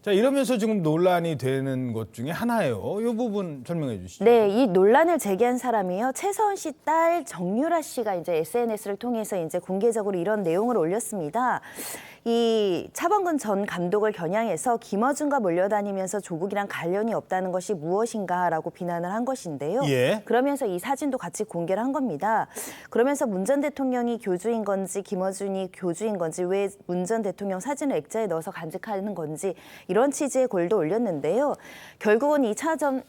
자, 이러면서 지금 논란이 되는 것 중에 하나예요. 이 부분 설명해 주시죠. 네, 이 논란을 제기한 사람이요. 최서원 씨 딸 정유라 씨가 이제 SNS를 통해서 이제 공개적으로 이런 내용을 올렸습니다. 이 차범근 전 감독을 겨냥해서 김어준과 몰려다니면서 조국이랑 관련이 없다는 것이 무엇인가라고 비난을 한 것인데요. 예. 그러면서 이 사진도 같이 공개를 한 겁니다. 그러면서 문 전 대통령이 교주인 건지 김어준이 교주인 건지 왜 문 전 대통령 사진을 액자에 넣어서 간직하는 건지 이런 취지의 글도 올렸는데요. 결국은 이 차 전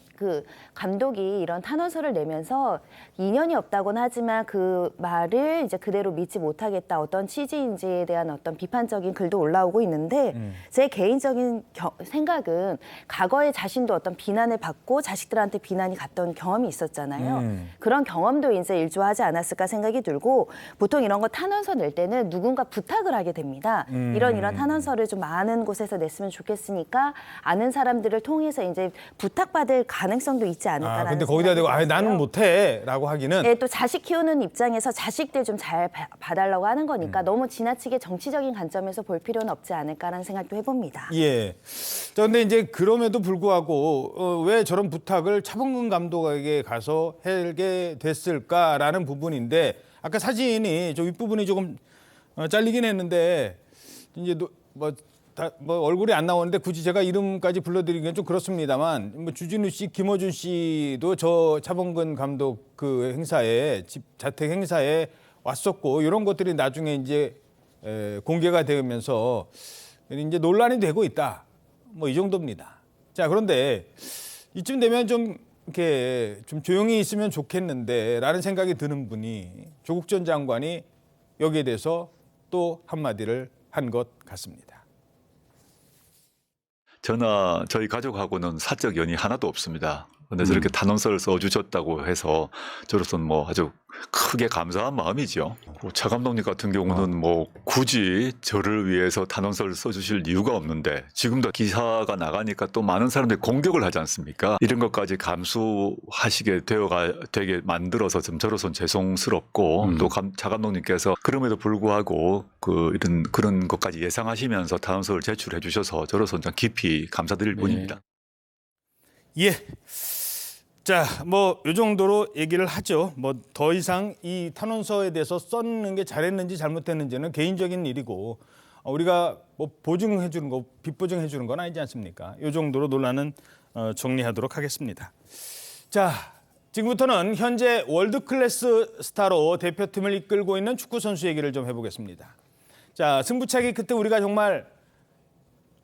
감독이 이런 탄원서를 내면서 인연이 없다고는 하지만 그 말을 이제 그대로 믿지 못하겠다. 어떤 취지인지에 대한 어떤 비판적인 글도 올라오고 있는데 제 개인적인 생각은 과거에 자신도 어떤 비난을 받고 자식들한테 비난이 갔던 경험이 있었잖아요. 그런 경험도 이제 일조하지 않았을까 생각이 들고 보통 이런 거 탄원서 낼 때는 누군가 부탁을 하게 됩니다. 이런 탄원서를 좀 많은 곳에서 냈으면 좋겠으니까 아는 사람들을 통해서 이제 부탁받을 가능성도 있지 않을까라는 근데 거기다 대고 나는 못해라고 하기는 네, 또 자식 키우는 입장에서 자식들 좀 잘 봐달라고 하는 거니까 너무 지나치게 정치적인 관점에서 볼 필요는 없지 않을까라는 생각도 해봅니다. 예. 자, 근데 이제 그럼에도 불구하고 왜 저런 부탁을 차범근 감독에게 가서 하게 됐을까라는 부분인데 아까 사진이 저 윗부분이 조금 잘리긴 했는데 이제 뭐 얼굴이 안 나오는데 굳이 제가 이름까지 불러드리기는 좀 그렇습니다만 뭐 주진우 씨, 김어준 씨도 저 차범근 감독 그 행사에 자택 행사에 왔었고 이런 것들이 나중에 이제 공개가 되면서 이제 논란이 되고 있다. 뭐 이 정도입니다. 자, 그런데 이쯤 되면 좀 이렇게 좀 조용히 있으면 좋겠는데라는 생각이 드는 분이 조국 전 장관이 여기에 대해서 또 한마디를 한 것 같습니다. 저나 저희 가족하고는 사적 연이 하나도 없습니다. 근데 저렇게 탄원서를 써주셨다고 해서 저로서는 뭐 아주 크게 감사한 마음이죠. 차 감독님 같은 경우는 뭐 굳이 저를 위해서 탄원서를 써주실 이유가 없는데 지금도 기사가 나가니까 또 많은 사람들이 공격을 하지 않습니까? 이런 것까지 감수하시게 되게 만들어서 좀 저로서는 죄송스럽고 또 차 감독님께서 그럼에도 불구하고 그런 것까지 예상하시면서 탄원서를 제출해 주셔서 저로서는 좀 깊이 감사드릴 뿐입니다. 예. 자, 뭐 이 정도로 얘기를 하죠. 뭐 더 이상 이 탄원서에 대해서 썼는 게 잘했는지 잘못했는지는 개인적인 일이고 우리가 뭐 보증해 주는 거, 빚보증해 주는 건 아니지 않습니까? 이 정도로 논란은 정리하도록 하겠습니다. 자, 지금부터는 현재 월드 클래스 스타로 대표팀을 이끌고 있는 축구 선수 얘기를 좀 해보겠습니다. 자, 승부차기 그때 우리가 정말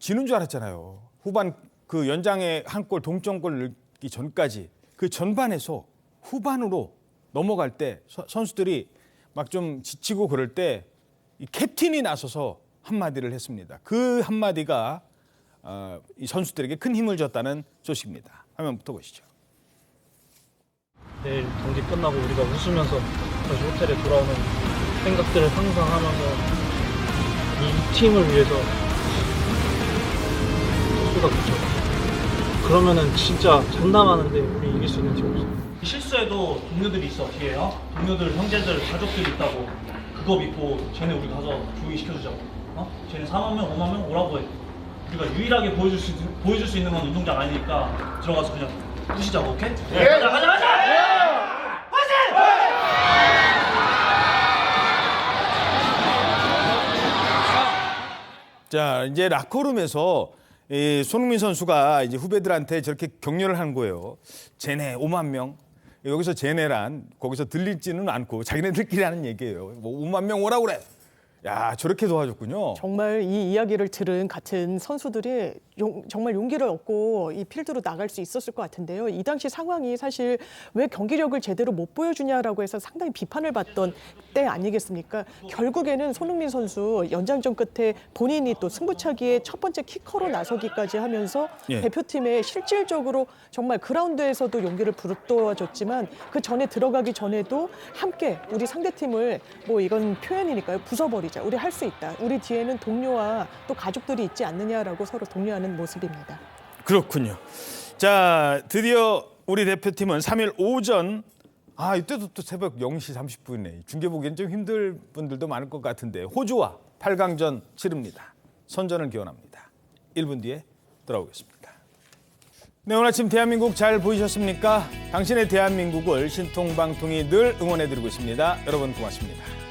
지는 줄 알았잖아요. 후반 그 연장에 한 골 동점골 넣기 전까지 그 전반에서 후반으로 넘어갈 때 선수들이 막 좀 지치고 그럴 때 이 캡틴이 나서서 한마디를 했습니다. 그 한마디가 이 선수들에게 큰 힘을 줬다는 소식입니다. 화면부터 보시죠. 내일 경기 끝나고 우리가 웃으면서 다시 호텔에 돌아오는 생각들을 항상 하면서 이 팀을 위해서 쏟아붓죠. 그러면은 진짜 장담하는데 우리 이길 수 있는 팀 없어. 실수해도 동료들이 있어 뒤에. 동료들, 형제들, 가족들이 있다고. 그거 믿고 쟤네 우리 가서 조기 시켜주자고. 쟤네 4만 명, 5만 명 오라고 해. 우리가 유일하게 보여줄 수 있는 건 운동장 아니니까 들어가서 그냥 부시자고, 오케이? 네. 가자! 자, 이제 라커룸에서 손흥민 선수가 이제 후배들한테 저렇게 격려를 한 거예요. 쟤네 5만 명. 여기서 쟤네란 거기서 들리지는 않고 자기네들끼리 하는 얘기예요. 뭐 5만 명 오라고 그래. 야, 저렇게 도와줬군요. 정말 이 이야기를 들은 같은 선수들이 정말 용기를 얻고 이 필드로 나갈 수 있었을 것 같은데요. 이 당시 상황이 사실 왜 경기력을 제대로 못 보여주냐라고 해서 상당히 비판을 받던 때 아니겠습니까? 결국에는 손흥민 선수 연장전 끝에 본인이 또 승부차기의 첫 번째 키커로 나서기까지 하면서 대표팀에 실질적으로 정말 그라운드에서도 용기를 불어넣어줬지만 그 전에 들어가기 전에도 함께 우리 상대팀을 뭐 이건 표현이니까요. 부숴버리자. 우리 할 수 있다. 우리 뒤에는 동료와 또 가족들이 있지 않느냐라고 서로 독려하는 모습입니다. 그렇군요. 자, 드디어 우리 대표팀은 3일 오전 이때도 또 새벽 0시 30분이네. 중계 보기엔 좀 힘들 분들도 많을 것 같은데 호주와 8강전 치릅니다. 선전을 기원합니다. 1분 뒤에 돌아오겠습니다. 네, 오늘 아침 대한민국 잘 보이셨습니까? 당신의 대한민국을 신통방통이 늘 응원해드리고 있습니다. 여러분 고맙습니다.